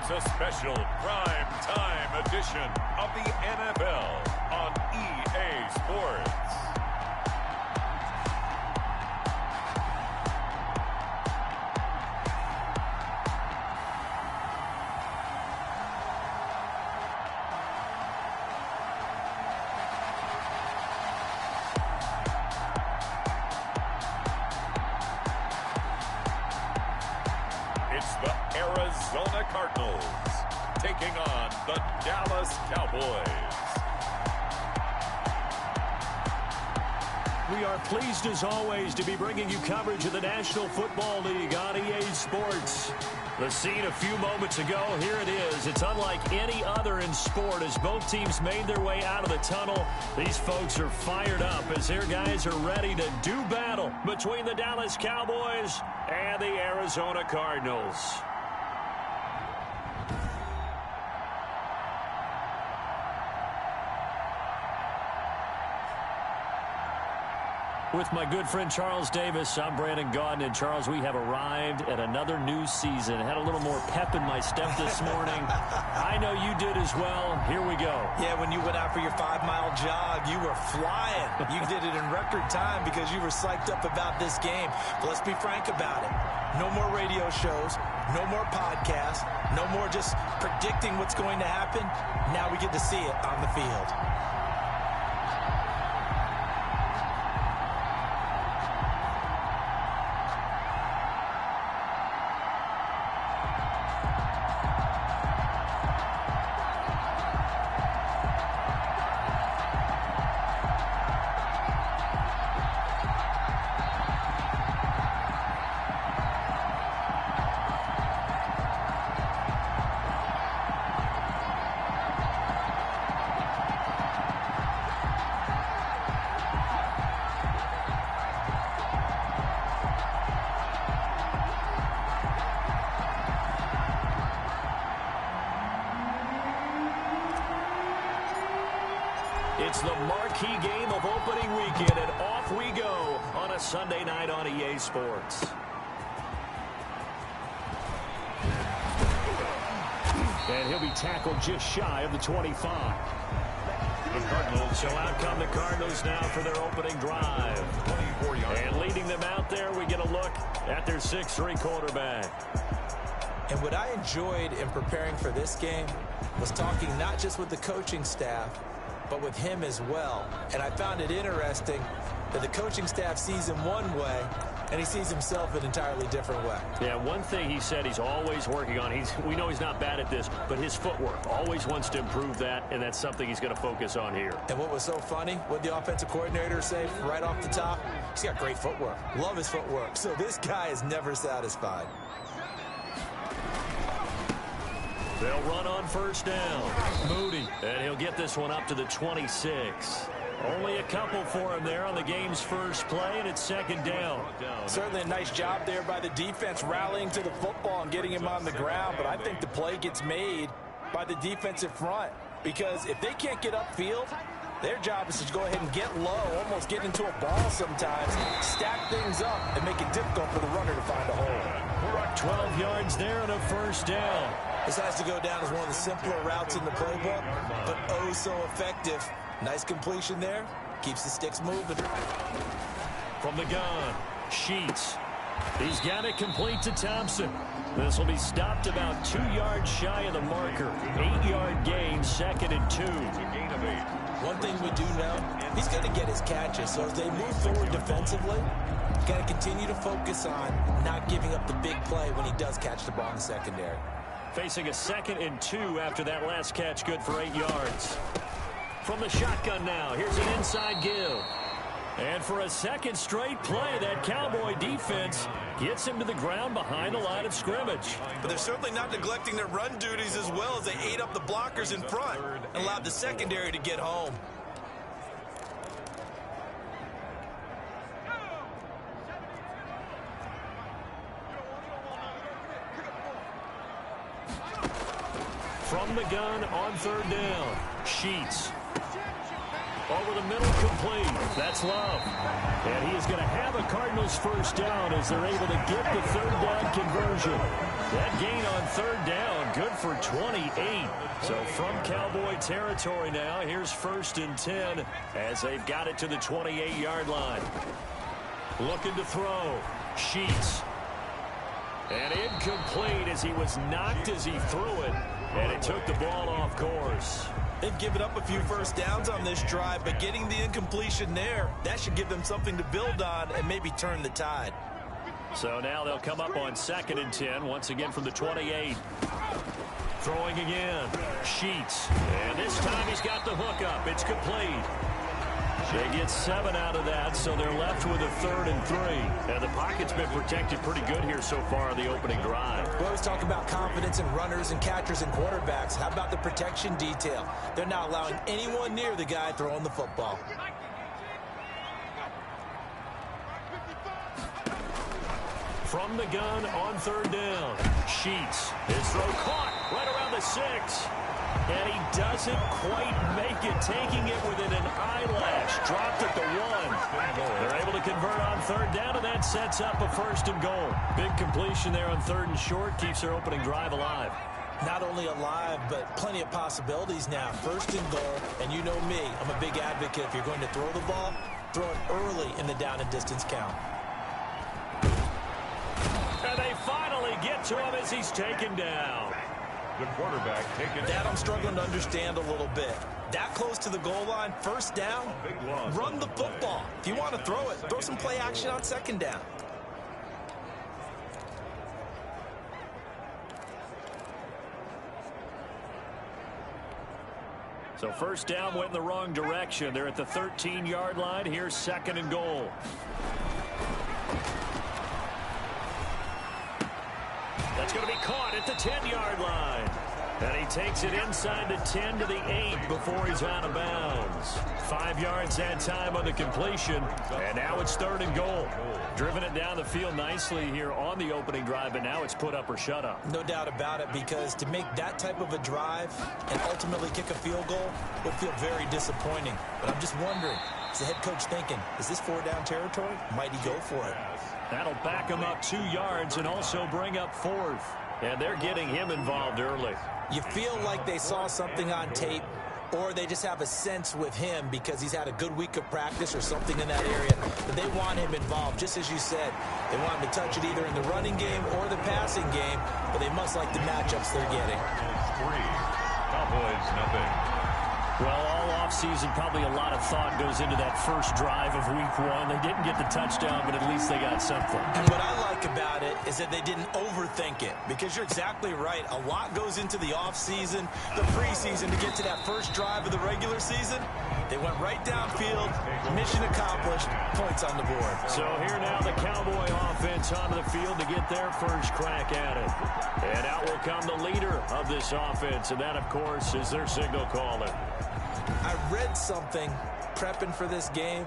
It's a special prime time edition of the NFL on EA Sports. It's the Arizona Cardinals taking on the Dallas Cowboys. We are pleased as always to be bringing you coverage of the National Football League on EA Sports. The scene a few moments ago, here it is. It's unlike any other in sport as both teams made their way out of the tunnel. These folks are fired up as their guys are ready to do battle between the Dallas Cowboys and the Arizona Cardinals. With my good friend Charles Davis, I'm Brandon Gaudin. And Charles, we have arrived at another new season. Had a little more pep in my step this morning. I know you did as well. Here we go. Yeah, when you went out for your 5-mile jog, you were flying. You did it in record time because you were psyched up about this game. But let's be frank about it. No more radio shows, no more podcasts, no more just predicting what's going to happen. Now we get to see it on the field. It's the marquee game of opening weekend, and off we go on a Sunday night on EA Sports. And he'll be tackled just shy of the 25. The Cardinals. So out come the Cardinals now for their opening drive. 24 yards. And leading them out there, we get a look at their 6'3" quarterback. And what I enjoyed in preparing for this game was talking not just with the coaching staff, but with him as well. And I found it interesting that the coaching staff sees him one way, and he sees himself an entirely different way. Yeah, one thing he said he's always working on, we know he's not bad at this, but his footwork, always wants to improve that, and that's something he's going to focus on here. And what was so funny, what the offensive coordinator say right off the top, he's got great footwork. Love his footwork. So this guy is never satisfied. They'll run on first down. Moody, and he'll get this one up to the 26. Only a couple for him there on the game's first play, and it's second down. Certainly a nice job there by the defense rallying to the football and getting him on the ground, but I think the play gets made by the defensive front because if they can't get upfield, their job is to go ahead and get low, almost get into a ball sometimes, stack things up, and make it difficult for the runner to find a hole. 12 yards there and a first down. This has to go down as one of the simpler routes in the playbook, but oh so effective. Nice completion there. Keeps the sticks moving. From the gun, Sheets. He's got it complete to Thompson. This will be stopped about 2 yards shy of the marker. 8-yard gain, 2nd and 2. One thing we do know, he's going to get his catches. So as they move forward defensively, got to continue to focus on not giving up the big play when he does catch the ball in the secondary. Facing a 2nd and 2 after that last catch, good for 8 yards. From the shotgun now, here's an inside give. And for a second straight play, that Cowboy defense gets him to the ground behind the line of scrimmage. But they're certainly not neglecting their run duties as well as they ate up the blockers in front and allowed the secondary to get home. From the gun on third down, Sheets. Over the middle, complete. That's Love. And he is going to have a Cardinals first down as they're able to get the third down conversion. That gain on third down, good for 28. So from Cowboy territory now, here's 1st and 10 as they've got it to the 28-yard line. Looking to throw. Sheets. And incomplete as he was knocked as he threw it. And it took the ball off course. They've given up a few first downs on this drive, but getting the incompletion there, that should give them something to build on and maybe turn the tide. So now they'll come up on 2nd and 10, once again from the 28. Throwing again. Sheets. And this time he's got the hook up. It's complete. They get 7 out of that, so they're left with a 3rd and 3. And the pocket's been protected pretty good here so far in the opening drive. We always talk about confidence in runners and catchers and quarterbacks. How about the protection detail? They're not allowing anyone near the guy throwing the football. From the gun on 3rd down. Sheets. His throw caught right around the 6. And he doesn't quite make it, taking it within an eyelash. Dropped at the 1. They're able to convert on 3rd down, and that sets up a 1st and goal. Big completion there on 3rd and short, keeps their opening drive alive. Not only alive, but plenty of possibilities now. 1st and goal, and you know me, I'm a big advocate. If you're going to throw the ball, throw it early in the down and distance count. And they finally get to him as he's taken down. The quarterback taken. That I'm struggling to understand a little bit. That close to the goal line, 1st down, run the football. If you want to throw it, throw some play action on 2nd down. So 1st down went in the wrong direction. They're at the 13-yard line. Here's 2nd and goal. That's going to be caught at the 10-yard line. And he takes it inside the 10 to the 8 before he's out of bounds. 5 yards that time on the completion. And now it's 3rd and goal. Driven it down the field nicely here on the opening drive, but now it's put up or shut up. No doubt about it, because to make that type of a drive and ultimately kick a field goal would feel very disappointing. But I'm just wondering, is the head coach thinking, is this 4-down territory? Might he go for it? That'll back him up 2 yards and also bring up 4th. And they're getting him involved early. You feel like they saw something on tape, or they just have a sense with him because he's had a good week of practice or something in that area, that they want him involved. Just as you said, they want him to touch it either in the running game or the passing game, but they must like the matchups they're getting. 3. Cowboys, nothing. Well, all offseason, probably a lot of thought goes into that first drive of week 1. They didn't get the touchdown, but at least they got something. And what I like about it is that they didn't overthink it, because you're exactly right. A lot goes into the offseason, the preseason, to get to that first drive of the regular season. They went right downfield, mission accomplished, points on the board. So here now the Cowboy offense onto the field to get their first crack at it. And out will come the leader of this offense, and that, of course, is their signal caller. I read something prepping for this game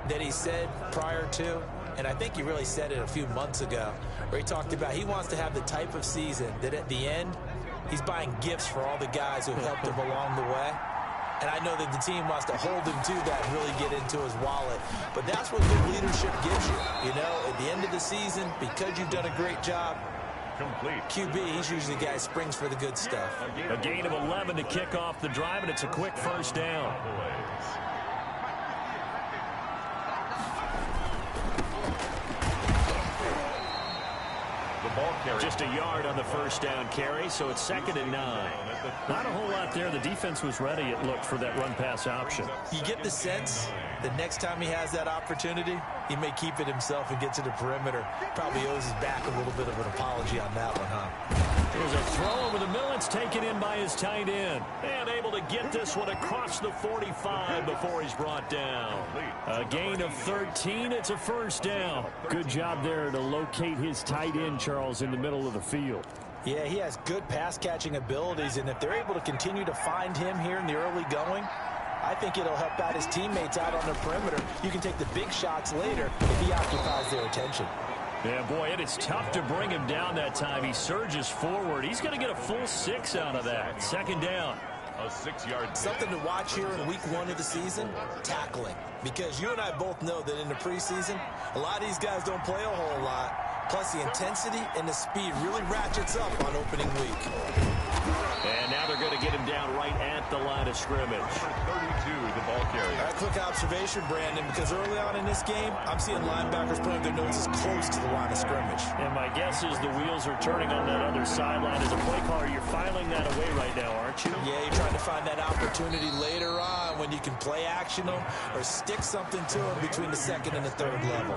that he said prior to, and I think he really said it a few months ago, where he talked about he wants to have the type of season that at the end, he's buying gifts for all the guys who helped him along the way. And I know that the team wants to hold him to that and really get into his wallet. But that's what good leadership gives you. You know, at the end of the season, because you've done a great job, Complete. QB, he's usually the guy who springs for the good stuff. A gain of 11 to kick off the drive, and it's a quick first down. Just a yard on the first down carry, so it's 2nd and 9. Not a whole lot there. The defense was ready, it looked, for that run-pass option. You get the sense that next time he has that opportunity, he may keep it himself and get to the perimeter. Probably owes his back a little bit of an apology on that one, huh? There's a throw over the middle. It's taken in by his tight end. And able to get this one across the 45 before he's brought down. A gain of 13. It's a first down. Good job there to locate his tight end, Charles, in the middle of the field. Yeah, he has good pass-catching abilities, and if they're able to continue to find him here in the early going, I think it'll help out his teammates out on the perimeter. You can take the big shots later if he occupies their attention. Yeah, boy, it is tough to bring him down that time. He surges forward. He's going to get a full 6 out of that. 2nd down. A 6-yard. Something to watch here in week 1 of the season, tackling. Because you and I both know that in the preseason, a lot of these guys don't play a whole lot. Plus, the intensity and the speed really ratchets up on opening week. And now they're going to get him down right at the line of scrimmage. 32, the ball carrier. All right, quick observation, Brandon, because early on in this game, I'm seeing linebackers putting their noses close to the line of scrimmage. And my guess is the wheels are turning on that other sideline. As a play caller, you're filing that away right now, aren't you? Yeah, you're trying to find that opportunity later on when you can play action them or stick something to them between the second and the third level.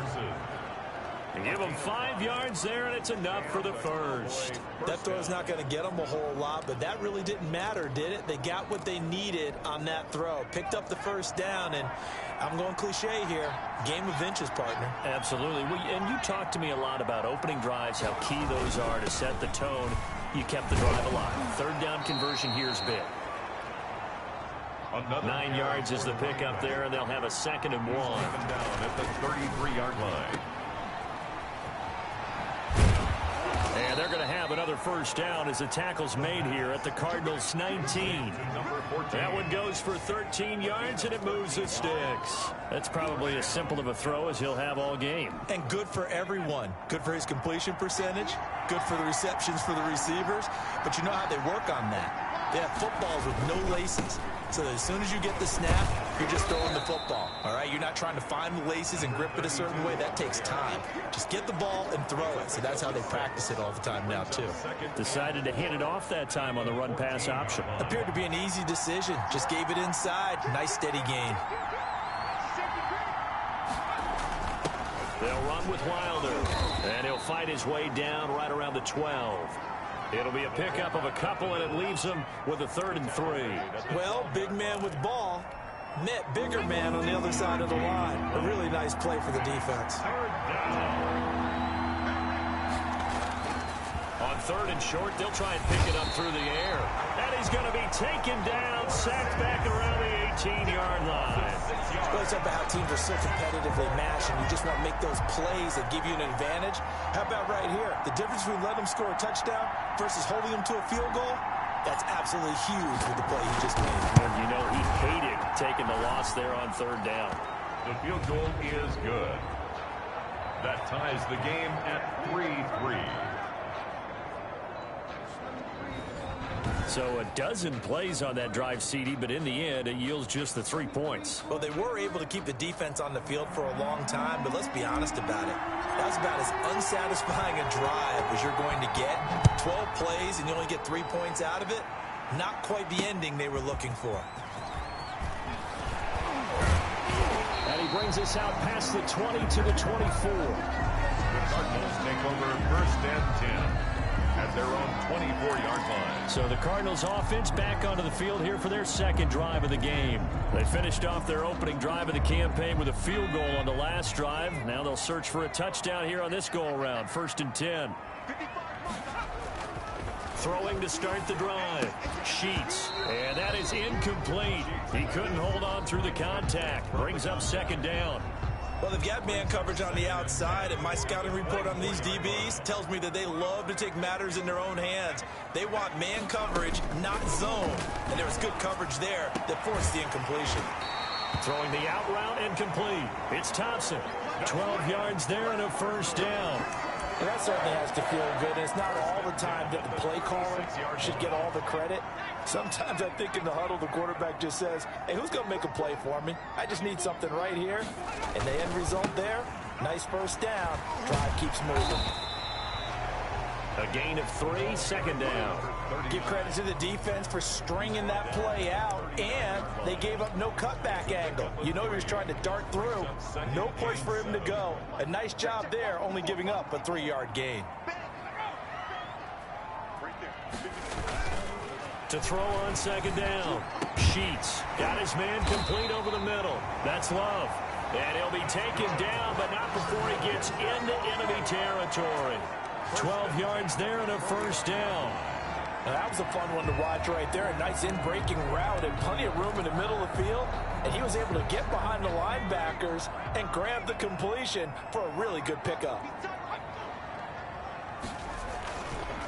Give them 5 yards there, and it's enough for the first. That throw's not going to get them a whole lot, but that really didn't matter, did it? They got what they needed on that throw. Picked up the first down, and I'm going cliche here. Game of inches, partner. Absolutely. And you talked to me a lot about opening drives, how key those are to set the tone. You kept the drive alive. Third down conversion here is big. 9 yards is the pickup there, and they'll have a 2nd and 1. Down at the 33-yard line. And they're going to have another first down as the tackle's made here at the Cardinals' 19. That one goes for 13 yards, and it moves the sticks. That's probably as simple of a throw as he'll have all game. And good for everyone. Good for his completion percentage. Good for the receptions for the receivers. But you know how they work on that. They have footballs with no laces. So that as soon as you get the snap, you're just throwing the football. All right, you're not trying to find the laces and grip it a certain way. That takes time. Just get the ball and throw it. So that's how they practice it all the time now, too. Decided to hand it off that time on the run-pass option. Appeared to be an easy decision. Just gave it inside. Nice, steady gain. They'll run with Wilder, and he'll fight his way down right around the 12. It'll be a pickup of a couple, and it leaves him with a 3rd and 3. Well, big man with ball met bigger man on the other side of the line. A really nice play for the defense. On 3rd and short, they'll try and pick it up through the air. And he's going to be taken down, sacked back around the 18-yard line. Goes up how teams are so competitively matched, and you just want to make those plays that give you an advantage. How about right here? The difference between letting them score a touchdown versus holding them to a field goal, that's absolutely huge with the play he just made. And you know he hated taking the loss there on 3rd down. The field goal is good. That ties the game at 3-3. So a dozen plays on that drive, CD, but in the end, it yields just the 3 points. Well, they were able to keep the defense on the field for a long time, but let's be honest about it. That's about as unsatisfying a drive as you're going to get. 12 plays and you only get 3 points out of it. Not quite the ending they were looking for. And he brings us out past the 20 to the 24. The Cardinals take over 1st and 10. At their own 24-yard line. So the Cardinals offense back onto the field here for their 2nd drive of the game. They finished off their opening drive of the campaign with a field goal on the last drive. Now they'll search for a touchdown here on this go-around. 1st and 10. Throwing to start the drive. Sheets. And that is incomplete. He couldn't hold on through the contact. Brings up 2nd down. Well, they've got man coverage on the outside, and my scouting report on these DBs tells me that they love to take matters in their own hands. They want man coverage, not zone. And there was good coverage there that forced the incompletion. Throwing the out route and complete. It's Thompson. 12 yards there and a 1st down. And that certainly has to feel good. And it's not all the time that the play caller should get all the credit. Sometimes I think in the huddle, the quarterback just says, hey, who's going to make a play for me? I just need something right here. And the end result there, nice 1st down. Drive keeps moving. A gain of 3, 2nd down. Give credit to the defense for stringing that play out, and they gave up no cutback angle. You know he was trying to dart through. No place for him to go. A nice job there, only giving up a 3-yard gain. To throw on 2nd down. Sheets got his man complete over the middle. That's Love. And he'll be taken down, but not before he gets into enemy territory. 12 yards there and a 1st down. Now, that was a fun one to watch right there. A nice in-breaking route and plenty of room in the middle of the field. And he was able to get behind the linebackers and grab the completion for a really good pickup.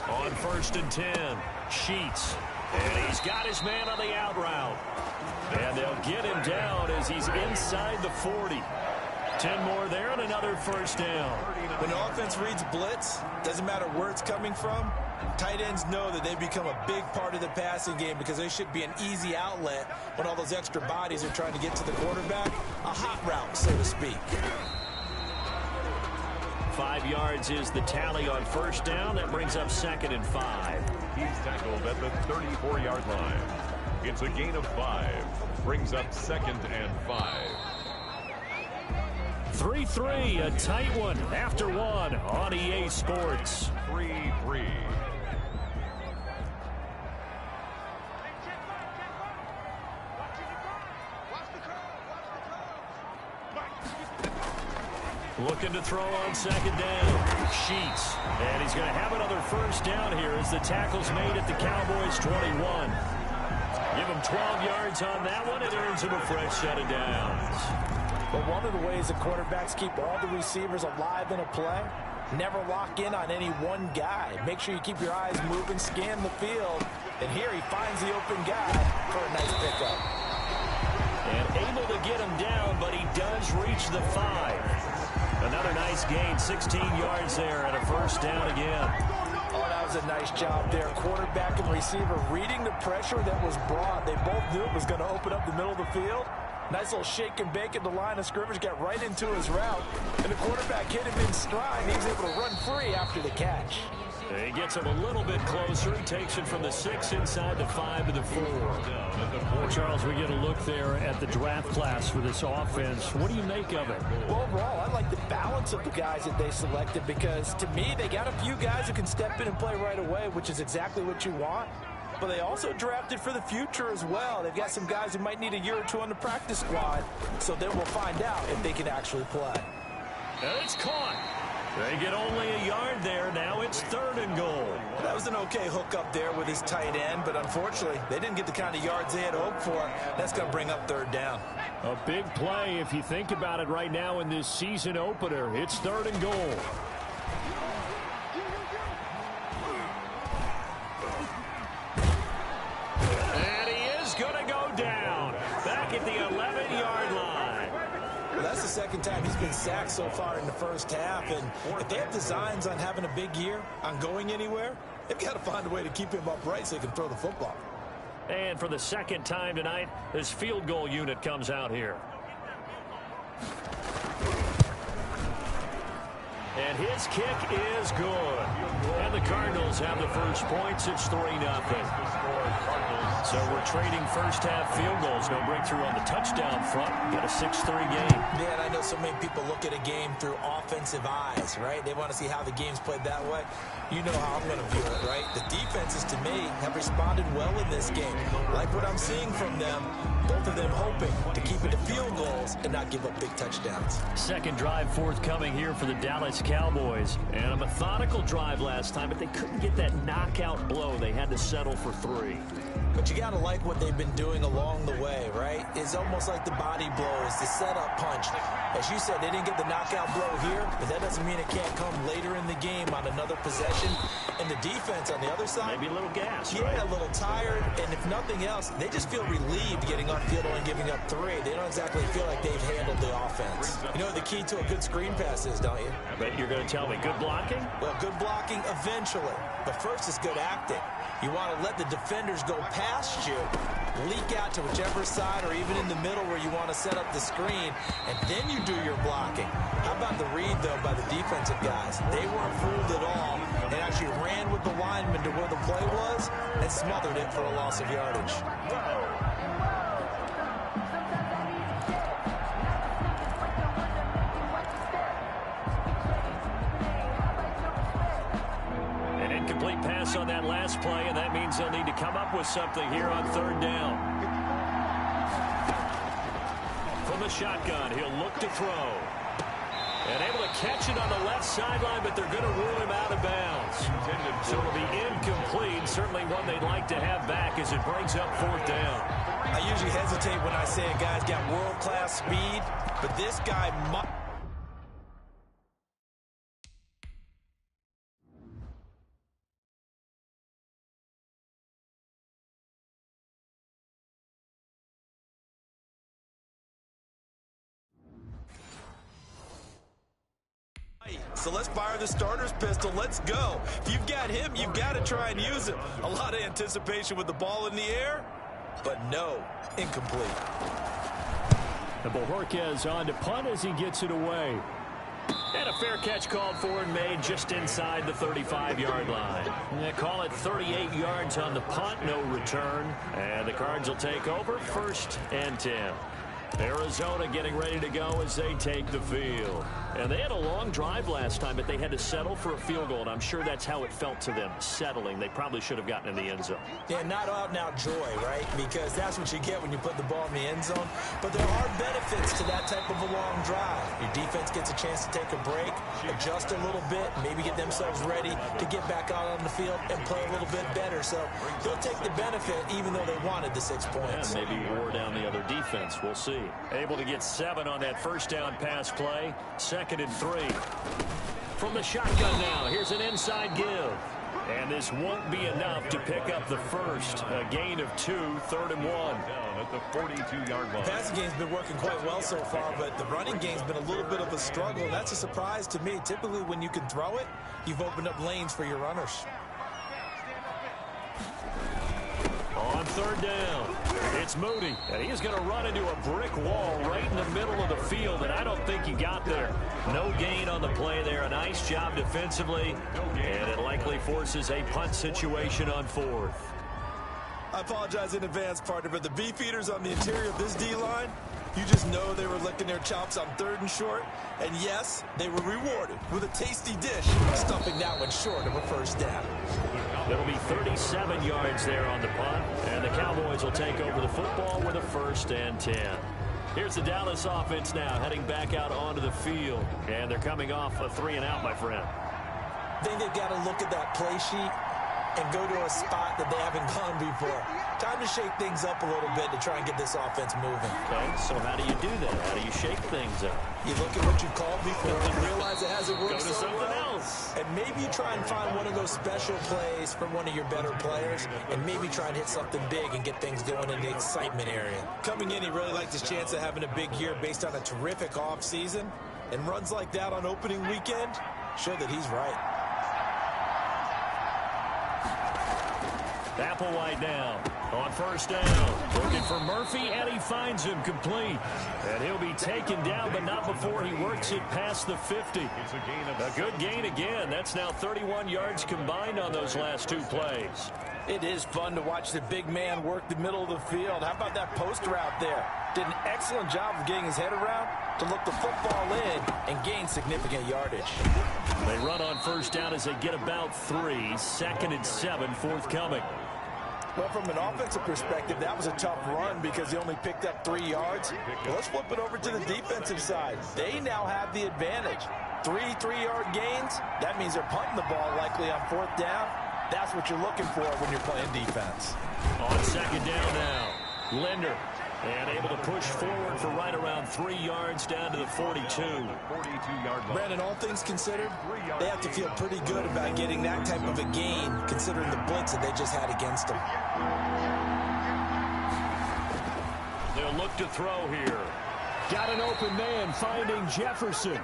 On 1st and 10, Sheets And he's got his man on the out route. And they'll get him down as he's inside the 40. 10 more there and another first down. When the offense reads blitz, doesn't matter where it's coming from, tight ends know that they become a big part of the passing game because they should be an easy outlet when all those extra bodies are trying to get to the quarterback. A hot route, so to speak. 5 yards is the tally on first down. That brings up 2nd and 5. He's tackled at the 34-yard line. It's a gain of 5. Brings up 2nd and 5. 3-3, a tight one after one on EA Sports. 3-3. Looking to throw on 2nd down. Sheets. And he's going to have another first down here as the tackle's made at the Cowboys 21. Give him 12 yards on that one. It earns him a fresh set of downs. But one of the ways the quarterbacks keep all the receivers alive in a play, never lock in on any one guy. Make sure you keep your eyes moving, scan the field. And here he finds the open guy for a nice pickup. And able to get him down, but he does reach the 5. Another nice gain, 16 yards there and a first down again. Oh, that was a nice job there. Quarterback and receiver reading the pressure that was brought. They both knew it was going to open up the middle of the field. Nice little shake and bake at the line of scrimmage, got right into his route. And the quarterback hit him in stride, and he was able to run free after the catch. He gets him a little bit closer. He takes it from the 6 inside the 5 to the 4. Charles, we get a look there at the draft class for this offense. What do you make of it? Well, overall, I like the balance of the guys that they selected because, to me, they got a few guys who can step in and play right away, which is exactly what you want. But they also drafted for the future as well. They've got some guys who might need a year or two on the practice squad, so then we'll find out if they can actually play. And it's caught. They get only a yard there. Now it's 3rd and goal. That was an okay hook up there with his tight end, but unfortunately, they didn't get the kind of yards they had hoped for. That's going to bring up 3rd down. A big play if you think about it right now in this season opener. It's 3rd and goal. And he is going to go down. Back at the 11-yard line. Well, that's the second time he's been sacked so far in the first half. And if they have designs on having a big year, on going anywhere, they've got to find a way to keep him upright so he can throw the football. And for the second time tonight, this field goal unit comes out here. And his kick is good. And the Cardinals have the first points. It's 3-0. So we're trading first half field goals. No breakthrough on the touchdown front. Got a 6-3 game. Man, I know so many people look at a game through offensive eyes, right? They want to see how the game's played that way. You know how I'm going to view it, right? The defenses, to me, have responded well in this game. Like what I'm seeing from them, both of them hoping to keep it to field goals and not give up big touchdowns. Second drive forthcoming here for the Dallas Cowboys. And a methodical drive last time, but they couldn't get that knockout blow. They had to settle for 3. But you got to like what they've been doing along the way, right? It's almost like the body blows, the setup punch. As you said, they didn't get the knockout blow here, but that doesn't mean it can't come later in the game on another possession. And the defense on the other side, maybe a little gas, yeah, right? A little tired. And if nothing else, they just feel relieved getting on field and giving up 3. They don't exactly feel like they've handled the offense. You know what the key to a good screen pass is, don't you? But you're going to tell me good blocking? Well, good blocking eventually. But first is good acting. You want to let the defenders go past you, leak out to whichever side or even in the middle where you want to set up the screen, and then you do your blocking. How about the read, though, by the defensive guys? They weren't fooled at all and actually ran with the lineman to where the play was and smothered it for a loss of yardage. Incomplete pass on that last play, and that means they'll need to come up with something here on 3rd down. From the shotgun, he'll look to throw. And able to catch it on the left sideline, but they're going to rule him out of bounds. So it'll be incomplete, certainly one they'd like to have back as it brings up 4th down. I usually hesitate when I say a guy's got world-class speed, but this guy might. So let's fire the starter's pistol. Let's go. If you've got him, you've got to try and use him. A lot of anticipation with the ball in the air, but no, incomplete. And Bojorquez on to punt as he gets it away. And a fair catch called for and made just inside the 35-yard line. They call it 38 yards on the punt, no return. And the Cards will take over 1st and 10. Arizona getting ready to go as they take the field. And they had a long drive last time, but they had to settle for a field goal, and I'm sure that's how it felt to them, settling. They probably should have gotten in the end zone. Yeah, not out-and-out joy, right? Because that's what you get when you put the ball in the end zone. But there are benefits to that type of a long drive. Your defense gets a chance to take a break, adjust a little bit, maybe get themselves ready to get back out on the field and play a little bit better. So they'll take the benefit even though they wanted the 6 points. Yeah, maybe wore down the other defense. We'll see. Able to get 7 on that first down pass play. 2nd and 3. From the shotgun now, here's an inside give. And this won't be enough to pick up the first. A gain of 2, 3rd and 1. Down at the 42-yard line. The passing game's been working quite well so far, but the running game's been a little bit of a struggle. And that's a surprise to me. Typically, when you can throw it, you've opened up lanes for your runners. On 3rd down, it's Moody, and he's going to run into a brick wall right in the middle of the field, and I don't think he got there. No gain on the play there. A nice job defensively, and it likely forces a punt situation on 4th. I apologize in advance, partner, but the beefeaters on the interior of this D-line, you just know they were licking their chops on 3rd and short. And yes, they were rewarded with a tasty dish, stuffing that one short of a first down. It'll be 37 yards there on the punt, and the Cowboys will take over the football with a 1st and 10. Here's the Dallas offense now heading back out onto the field, and they're coming off a 3-and-out, my friend. I think they've got to look at that play sheet and go to a spot that they haven't gone before. Time to shake things up a little bit to try and get this offense moving. Okay, so how do you do that? How do you shake things up? You look at what you called before and realize it hasn't worked Go to so something well. else. And maybe you try and find one of those special plays from one of your better players and maybe try and hit something big and get things going in the excitement area. Coming in, he really liked his chance of having a big year based on a terrific offseason. And runs like that on opening weekend show that he's right. Applewhite now on 1st down. Looking for Murphy, and he finds him complete. And he'll be taken down, but not before he works it past the 50. It's a gain of A good gain again. That's now 31 yards combined on those last 2 plays. It is fun to watch the big man work the middle of the field. How about that post route there? Did an excellent job of getting his head around to look the football in and gain significant yardage. They run on 1st down as they get about 3. 2nd and 7 forthcoming. Well, from an offensive perspective, that was a tough run because he only picked up 3 yards. Well, let's flip it over to the defensive side. They now have the advantage. 3 3-yard gains. That means they're punting the ball likely on 4th down. That's what you're looking for when you're playing defense. On 2nd down now, Linder. And able to push forward for right around 3 yards down to the 42. 42-yard line. Brandon, all things considered, they have to feel pretty good about getting that type of a gain considering the blitz that they just had against them. They'll look to throw here. Got an open man finding Jefferson.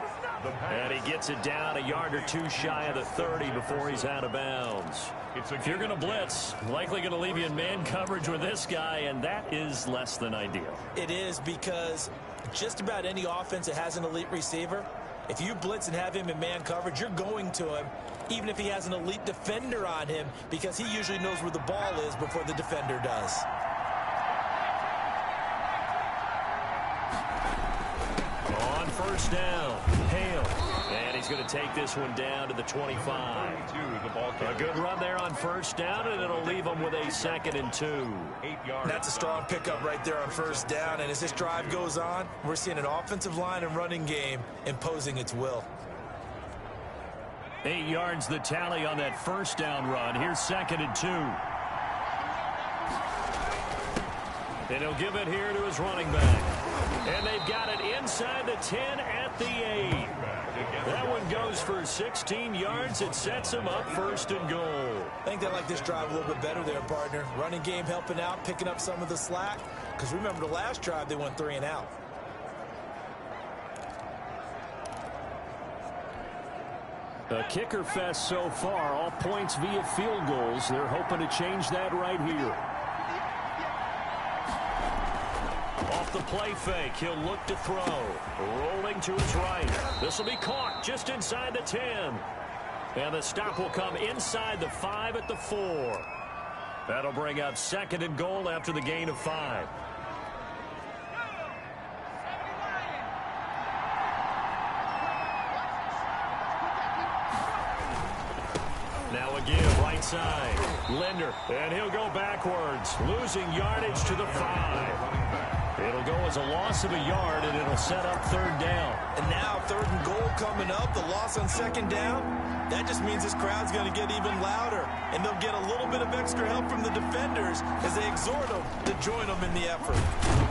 And he gets it down a yard or 2 shy of the 30 before he's out of bounds. If you're going to blitz, likely going to leave you in man coverage with this guy, and that is less than ideal. It is because just about any offense that has an elite receiver, if you blitz and have him in man coverage, you're going to him, even if he has an elite defender on him, because he usually knows where the ball is before the defender does. On 1st down, Hale. And he's going to take this one down to the 25. A good run there on 1st down, and it'll leave him with a 2nd and 2. 8 yards. That's a strong pickup right there on 1st down, and as this drive goes on, we're seeing an offensive line and running game imposing its will. 8 yards the tally on that 1st down run. Here's 2nd and 2. And he'll give it here to his running back. And they've got it inside the 10 at the 8. That one goes for 16 yards. It sets them up 1st and goal. I think they like this drive a little bit better there, partner. Running game helping out, picking up some of the slack. Because remember the last drive, they went 3 and out. A kicker fest so far, all points via field goals. They're hoping to change that right here. Off the play fake, he'll look to throw. Rolling to his right. This will be caught just inside the 10. And the stop will come inside the 5 at the 4. That'll bring up 2nd and goal after the gain of 5. Now again, right side. Linder, and he'll go backwards, losing yardage to the 5. It'll go as a loss of a yard, and it'll set up 3rd down. And now 3rd and goal coming up, the loss on 2nd down. That just means this crowd's going to get even louder, and they'll get a little bit of extra help from the defenders as they exhort them to join them in the effort.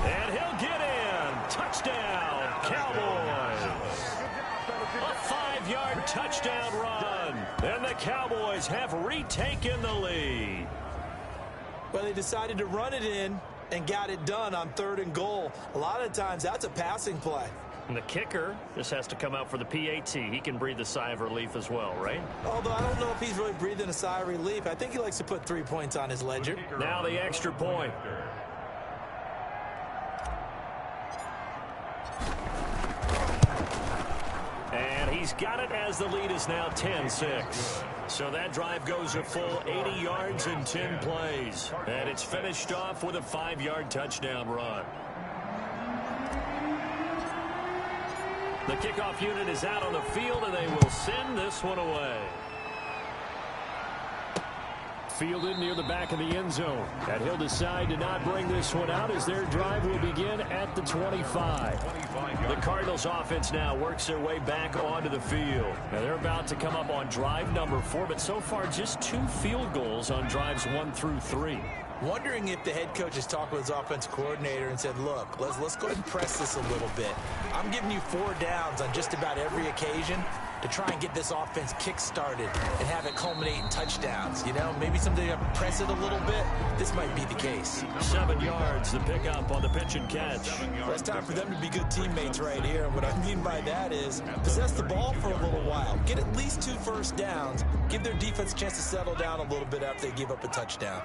And he'll get in. Touchdown, Cowboys. A 5-yard touchdown run. And the Cowboys have retaken the lead. Well, they decided to run it in and got it done on 3rd and goal. A lot of times, that's a passing play. And the kicker just has to come out for the PAT. He can breathe a sigh of relief as well, right? Although I don't know if he's really breathing a sigh of relief. I think he likes to put 3 points on his ledger. Now the extra point. And he's got it as the lead is now 10-6. So that drive goes a full 80 yards in 10 plays. And it's finished off with a 5-yard touchdown run. The kickoff unit is out on the field, and they will send this one away. Fielded near the back of the end zone. And he'll decide to not bring this one out as their drive will begin at the 25. The Cardinals offense now works their way back onto the field. Now they're about to come up on drive number 4, but so far just 2 field goals on drives 1 through 3. Wondering if the head coach has talked with his offensive coordinator and said, look, let's go ahead and press this a little bit. I'm giving you 4 downs on just about every occasion to try and get this offense kick-started and have it culminate in touchdowns. You know, maybe someday you press it a little bit. This might be the case. 7 yards, the pickup on the pitch and catch. Well, it's time for them to be good teammates right here. And what I mean by that is possess the ball for a little while. Get at least 2 first downs. Give their defense a chance to settle down a little bit after they give up a touchdown.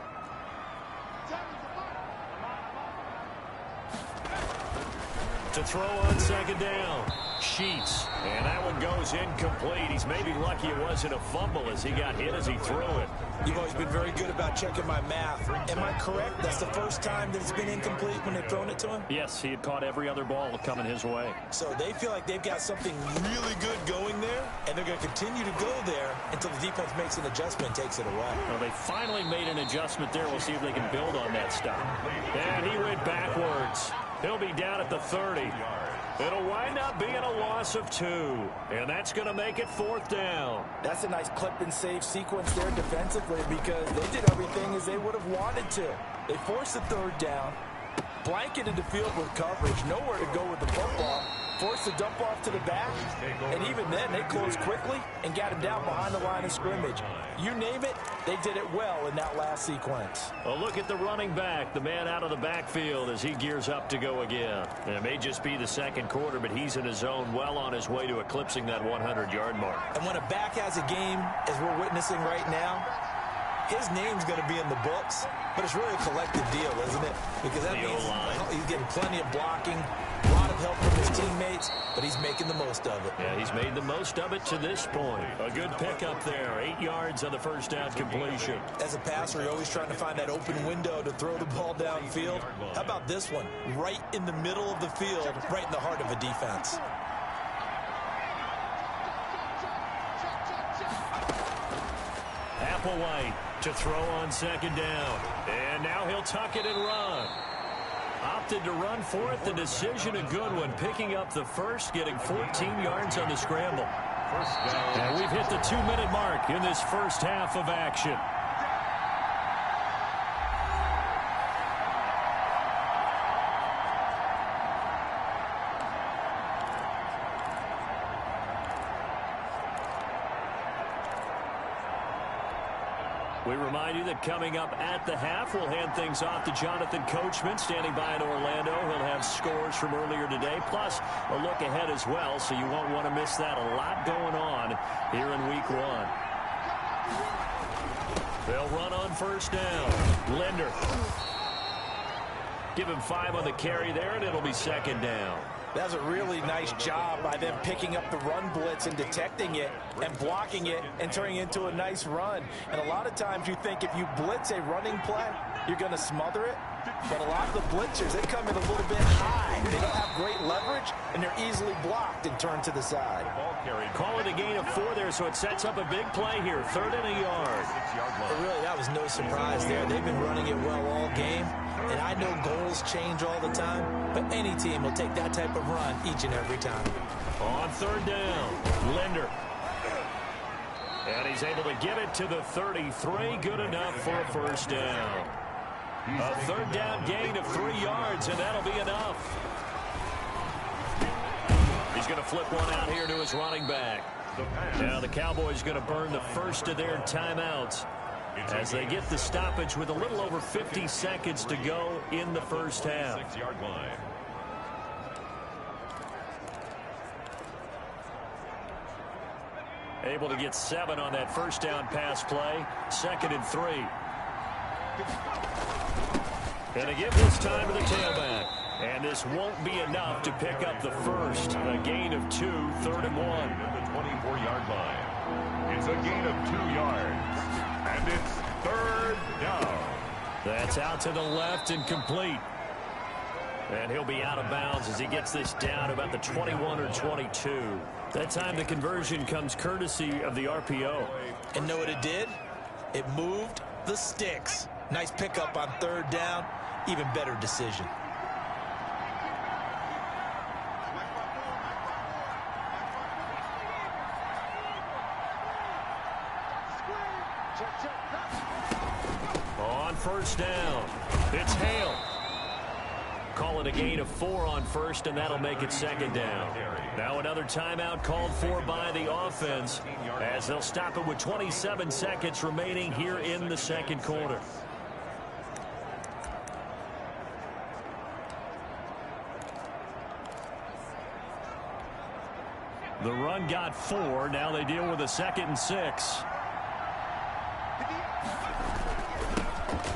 To throw on 2nd down. Sheets. And that one goes incomplete. He's maybe lucky it wasn't a fumble as he got hit as he threw it. You've always been very good about checking my math. Am I correct? That's the first time that it's been incomplete when they've thrown it to him? Yes, he had caught every other ball coming his way. So they feel like they've got something really good going there, and they're going to continue to go there until the defense makes an adjustment and takes it away. Well, they finally made an adjustment there. We'll see if they can build on that stop. And he went backwards. He'll be down at the 30. It'll wind up being a loss of 2. And that's going to make it 4th down. That's a nice clip and save sequence there defensively because they did everything as they would have wanted to. They forced the 3rd down, blanketed the field with coverage, nowhere to go with the football, forced the dump off to the back, and even then they closed quickly and got him down behind the line of scrimmage. You name it, they did it well in that last sequence. A look at the running back, the man out of the backfield as he gears up to go again. And it may just be the 2nd quarter, but he's in his zone well on his way to eclipsing that 100-yard mark. And when a back has a game, as we're witnessing right now, his name's going to be in the books, but it's really a collective deal, isn't it? Because that means he's getting plenty of blocking, a lot of help from his teammates, but he's making the most of it. Yeah, he's made the most of it to this point. A good pickup there, 8 yards on the first down completion. As a passer, you're always trying to find that open window to throw the ball downfield. How about this one? Right in the middle of the field, right in the heart of a defense. Applewhite to throw on 2nd down. And now he'll tuck it and run. Opted to run for it. The decision a good one. Picking up the first, getting 14 yards on the scramble. And we've hit the 2-minute mark in this first half of action. We remind you that coming up at the half, we'll hand things off to Jonathan Coachman, standing by in Orlando. He'll have scores from earlier today, plus a look ahead as well, so you won't want to miss that. A lot going on here in week one. They'll run on first down. Linder. Give him 5 on the carry there, and it'll be second down. That's a really nice job by them picking up the run blitz and detecting it and blocking it and turning it into a nice run. And a lot of times you think if you blitz a running play, you're going to smother it. But a lot of the blitzers, they come in a little bit high. They don't have great leverage, and they're easily blocked and turned to the side. Call it a gain of 4 there, so it sets up a big play here. 3rd and a yard. But really, that was no surprise there. They've been running it well all game. And I know goals change all the time, but any team will take that type of run each and every time. On 3rd down, Linder. And he's able to get it to the 33. Good enough for a first down. A 3rd down gain of 3 yards, and that'll be enough. He's going to flip one out here to his running back. Now the Cowboys going to burn the first of their timeouts as they get the stoppage with a little over 50 seconds to go in the first half. 6-yard line. Able to get 7 on that first down pass play. 2nd and 3. Going to give this time to the tailback. And this won't be enough to pick up the first. A gain of 2, 3rd and 1. At the 24-yard line. It's a gain of 2 yards. And it's 3rd down. That's out to the left and complete. And he'll be out of bounds as he gets this down about the 21 or 22. That time the conversion comes courtesy of the RPO. And know what it did? It moved the sticks. Nice pickup on 3rd down. Even better decision. On first down, it's Hale. Call it a gain of 4 on first, and that'll make it 2nd down. Now another timeout called for by the offense as they'll stop it with 27 seconds remaining here in the second quarter. The run got 4. Now they deal with a 2nd and 6.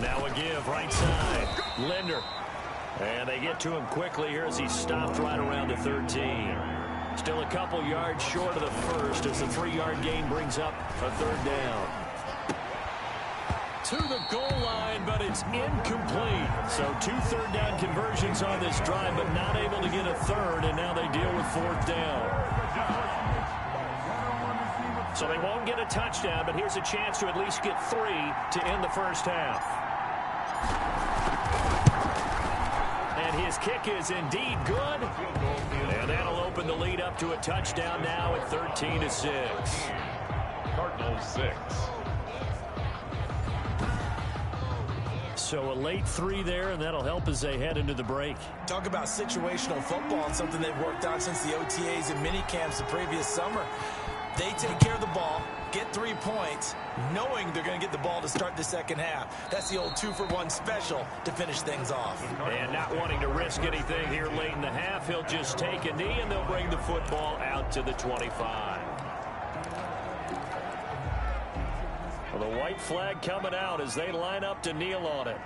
Now a give right side. Linder. And they get to him quickly here as he's stopped right around the 13. Still a couple yards short of the first as the 3-yard gain brings up a 3rd down. To the goal line, but it's incomplete. So 2 3rd down conversions on this drive, but not able to get a 3rd, and now they deal with 4th down. So they won't get a touchdown, but here's a chance to at least get 3 to end the first half. And his kick is indeed good. And that'll open the lead up to a touchdown now at 13-6. Cardinals 6. So a late 3 there, and that'll help as they head into the break. Talk about situational football and something they've worked on since the OTAs and mini camps the previous summer. They take care of the ball, get 3 points, knowing they're going to get the ball to start the second half. That's the old 2-for-1 special to finish things off. And not wanting to risk anything here late in the half, he'll just take a knee, and they'll bring the football out to the 25. Well, the white flag coming out as they line up to kneel on it.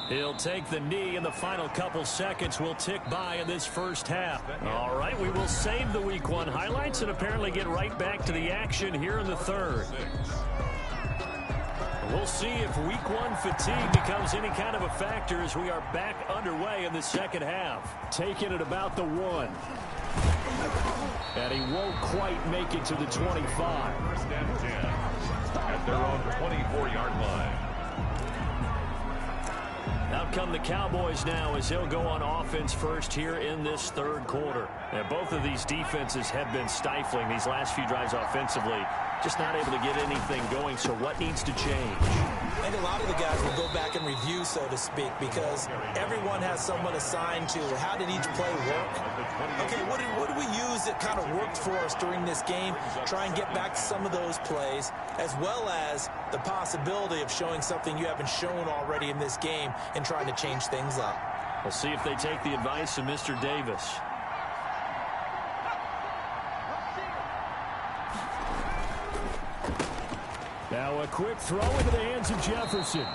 He'll take the knee, and the final couple seconds will tick by in this first half. All right, we will save the Week 1 highlights and apparently get right back to the action here in the 3rd. We'll see if Week 1 fatigue becomes any kind of a factor as we are back underway in the second half. Taking it about the 1. And he won't quite make it to the 25. 1st and 10 at their own 24-yard line. Out come the Cowboys now as he'll go on offense first here in this 3rd quarter. And both of these defenses have been stifling these last few drives offensively. Just not able to get anything going, so what needs to change? I think a lot of the guys will go back and review, so to speak, because everyone has someone assigned to how did each play work. Okay, what do we use that kind of worked for us during this game, try and get back to some of those plays, as well as the possibility of showing something you haven't shown already in this game and trying to change things up. We'll see if they take the advice of Mr. Davis. Now a quick throw into the hands of Jefferson.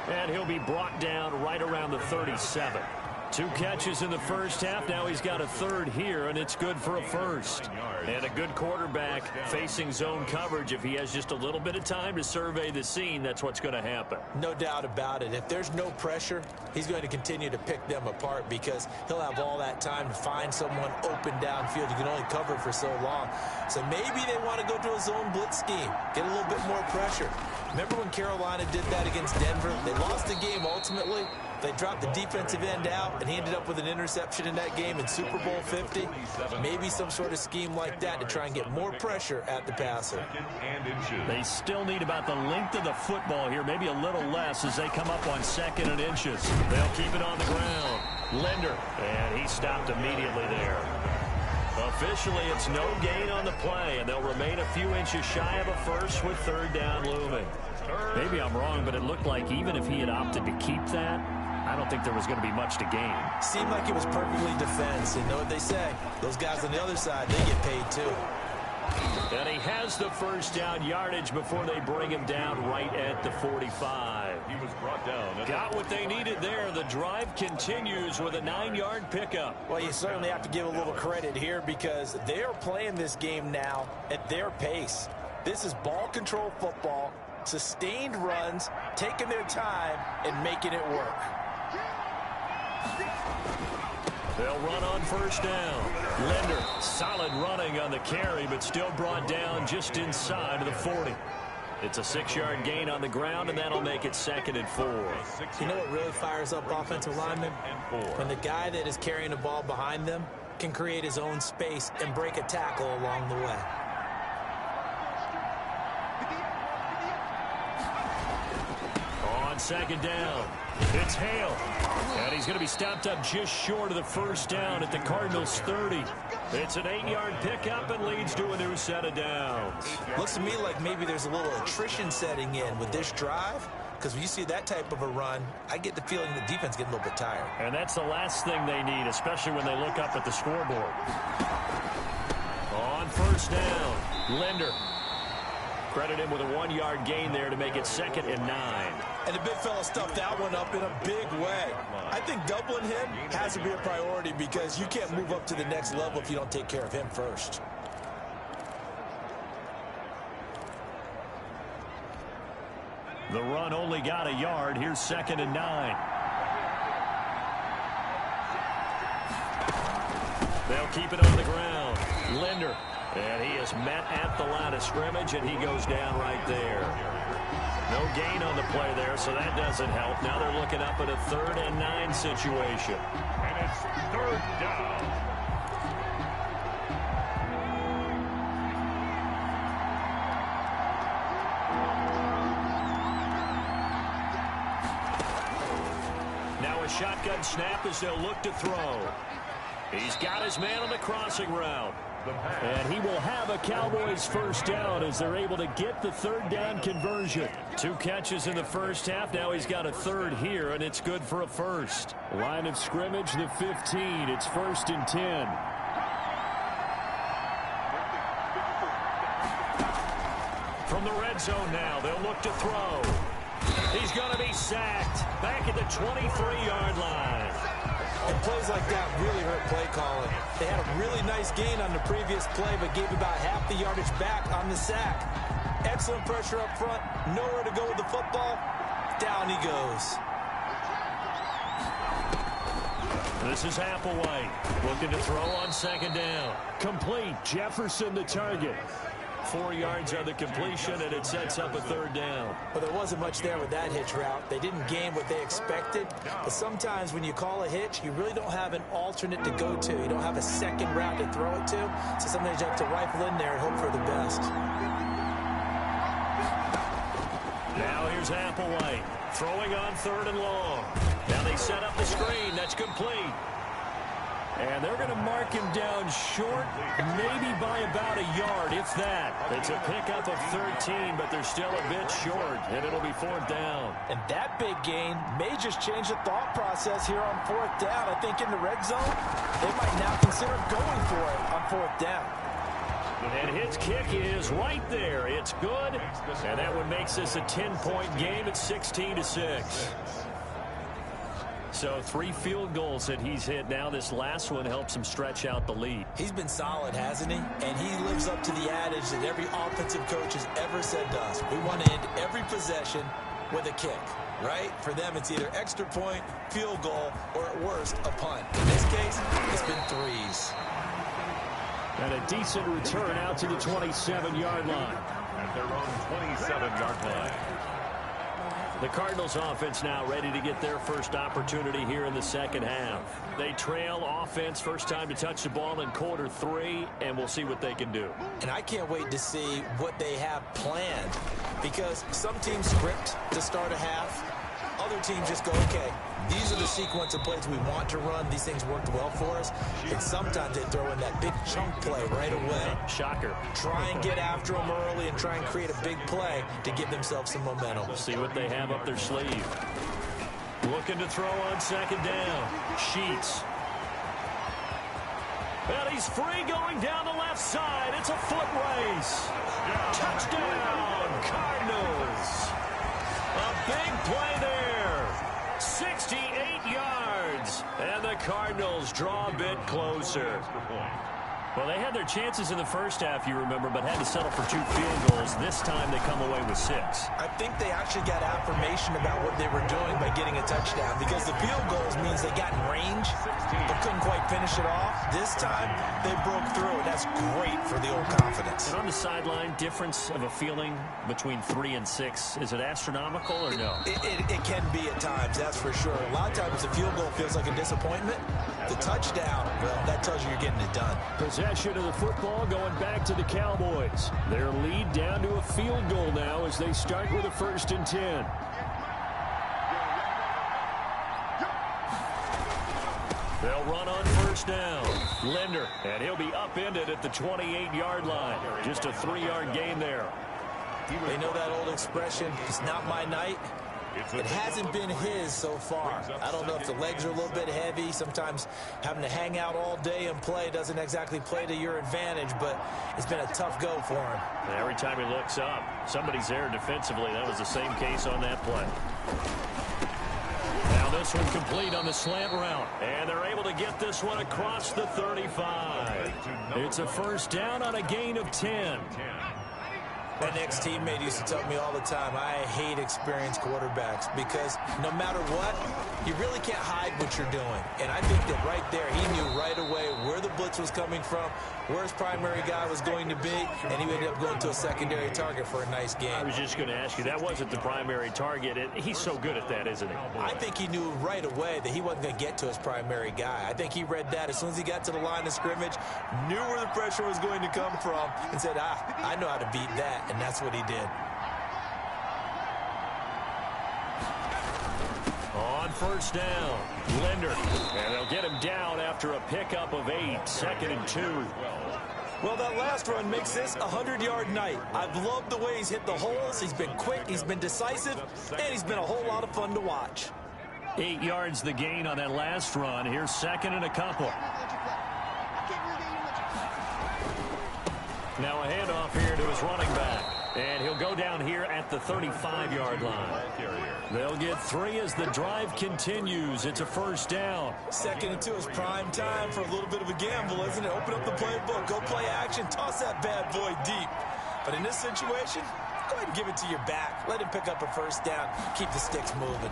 And he'll be brought down right around the 37. 2 catches in the first half. Now he's got a third here, and it's good for a first. And a good quarterback facing zone coverage. If he has just a little bit of time to survey the scene, that's what's going to happen. No doubt about it. If there's no pressure, he's going to continue to pick them apart because he'll have all that time to find someone open downfield. You can only cover for so long. So maybe they want to go to a zone blitz scheme, get a little bit more pressure. Remember when Carolina did that against Denver? They lost the game ultimately. They dropped the defensive end out, and he ended up with an interception in that game in Super Bowl 50. Maybe some sort of scheme like that to try and get more pressure at the passer. They still need about the length of the football here, maybe a little less as they come up on 2nd and inches. They'll keep it on the ground. Linder, and he stopped immediately there. Officially, it's no gain on the play, and they'll remain a few inches shy of a first with 3rd down looming. Maybe I'm wrong, but it looked like even if he had opted to keep that, I don't think there was going to be much to gain. Seemed like it was perfectly defense. And know what they say? Those guys on the other side, they get paid too. And he has the first down yardage before they bring him down right at the 45. He was brought down. Got what they needed there. The drive continues with a 9-yard pickup. Well, you certainly have to give a little credit here because they're playing this game now at their pace. This is ball control football, sustained runs, taking their time, and making it work. They'll run on first down. Linder, solid running on the carry, but still brought down just inside of the 40. It's a 6-yard gain on the ground, and that'll make it 2nd and 4. You know what really fires up offensive linemen? When the guy that is carrying the ball behind them can create his own space and break a tackle along the way. On 2nd down, it's Hale. And he's going to be stopped up just short of the first down at the Cardinals' 30. It's an 8-yard pickup and leads to a new set of downs. Looks to me like maybe there's a little attrition setting in with this drive. Because when you see that type of a run, I get the feeling the defense getting a little bit tired. And that's the last thing they need, especially when they look up at the scoreboard. On first down, Linder. Credit him with a 1-yard gain there to make it 2nd and 9. And the big fella stuffed that one up in a big way. I think doubling him has to be a priority because you can't move up to the next level if you don't take care of him first. The run only got a yard. Here's 2nd and 9. They'll keep it on the ground. Linder. And he is met at the line of scrimmage, and he goes down right there. No gain on the play there, so that doesn't help. Now they're looking up at a 3rd and 9 situation. And it's 3rd down. Now a shotgun snap as they'll look to throw. He's got his man on the crossing route. And he will have a Cowboys first down as they're able to get the 3rd down conversion. 2 catches in the first half. Now he's got a 3rd here, and it's good for a first. Line of scrimmage, the 15. It's 1st and 10. From the red zone now, they'll look to throw. He's going to be sacked back at the 23-yard line. And plays like that really hurt play calling. They had a really nice gain on the previous play, but gave about half the yardage back on the sack. Excellent pressure up front. Nowhere to go with the football. Down he goes. This is Applewhite looking to throw on 2nd down. Complete. Jefferson the target. 4 yards on the completion, and it sets up a 3rd down. But there wasn't much there with that hitch route. They didn't gain what they expected. But sometimes when you call a hitch, you really don't have an alternate to go to. You don't have a second route to throw it to. So sometimes you have to rifle in there and hope for the best. Now here's Applewhite throwing on 3rd and long. Now they set up the screen. That's complete. And they're going to mark him down short, maybe by about a yard, if that. It's a pickup of 13, but they're still a bit short, and it'll be 4th down. And that big gain may just change the thought process here on 4th down. I think in the red zone, they might now consider going for it on 4th down. And his kick is right there. It's good, and that one makes this a 10-point game at 16-6. So 3 field goals that he's hit now. This last one helps him stretch out the lead. He's been solid, hasn't he? And he lives up to the adage that every offensive coach has ever said to us. We want to end every possession with a kick, right? For them, it's either extra point, field goal, or at worst, a punt. In this case, it's been 3s. And a decent return out to the 27-yard line. At their own 27-yard line. The Cardinals offense now ready to get their first opportunity here in the second half. They trail offense first time to touch the ball in quarter 3, and we'll see what they can do. And I can't wait to see what they have planned, because some teams script to start a half. Other teams just go, okay, these are the sequence of plays we want to run. These things worked well for us. And sometimes they throw in that big chunk play right away. Shocker. Try and get after them early and try and create a big play to give themselves some momentum. See what they have up their sleeve. Looking to throw on 2nd down. Sheets. Well, he's free going down the left side. It's a foot race. Touchdown, Cardinals. A big play there. 68 yards. And the Cardinals draw a bit closer. Well, they had their chances in the first half, you remember, but had to settle for 2 field goals. This time they come away with 6. I think they actually got affirmation about what they were doing by getting a touchdown, because the field goals means they got in range but couldn't quite finish it off. This time they broke through, and that's great for the old confidence. And on the sideline, difference of a feeling between 3 and 6, is it astronomical or no? It can be at times, that's for sure. A lot of times the field goal feels like a disappointment. The touchdown, well, that tells you you're getting it done. Possession of the football going back to the Cowboys. Their lead down to a field goal now as they start with a 1st and 10. They'll run on 1st down. Linder, and he'll be upended at the 28-yard line. Just a 3-yard gain there. They know that old expression, it's not my night. It hasn't been his so far. I don't know if the legs are a little bit heavy. Sometimes having to hang out all day and play doesn't exactly play to your advantage, but it's been a tough go for him. And every time he looks up, somebody's there defensively. That was the same case on that play. Now this one complete on the slant route, and they're able to get this one across the 35. It's a 1st down on a gain of 10. An ex-teammate used to tell me all the time, I hate experienced quarterbacks, because no matter what, you really can't hide what you're doing. And I think that right there, he knew right away where the blitz was coming from, where his primary guy was going to be, and he ended up going to a secondary target for a nice game. I was just going to ask you, that wasn't the primary target. He's so good at that, isn't he? I think he knew right away that he wasn't going to get to his primary guy. I think he read that as soon as he got to the line of scrimmage, knew where the pressure was going to come from, and said, I know how to beat that. And that's what he did. On 1st down, Linder. And they'll get him down after a pickup of 8, 2nd and 2. Well, that last run makes this a 100-yard night. I've loved the way he's hit the holes. He's been quick, he's been decisive, and he's been a whole lot of fun to watch. 8 yards the gain on that last run. Here's 2nd and a couple. Now a handoff here to his running back. And he'll go down here at the 35-yard line. They'll get 3 as the drive continues. It's a 1st down. 2nd and 2 is prime time for a little bit of a gamble, isn't it? Open up the playbook, go play action, toss that bad boy deep. But in this situation, go ahead and give it to your back. Let him pick up a 1st down. Keep the sticks moving.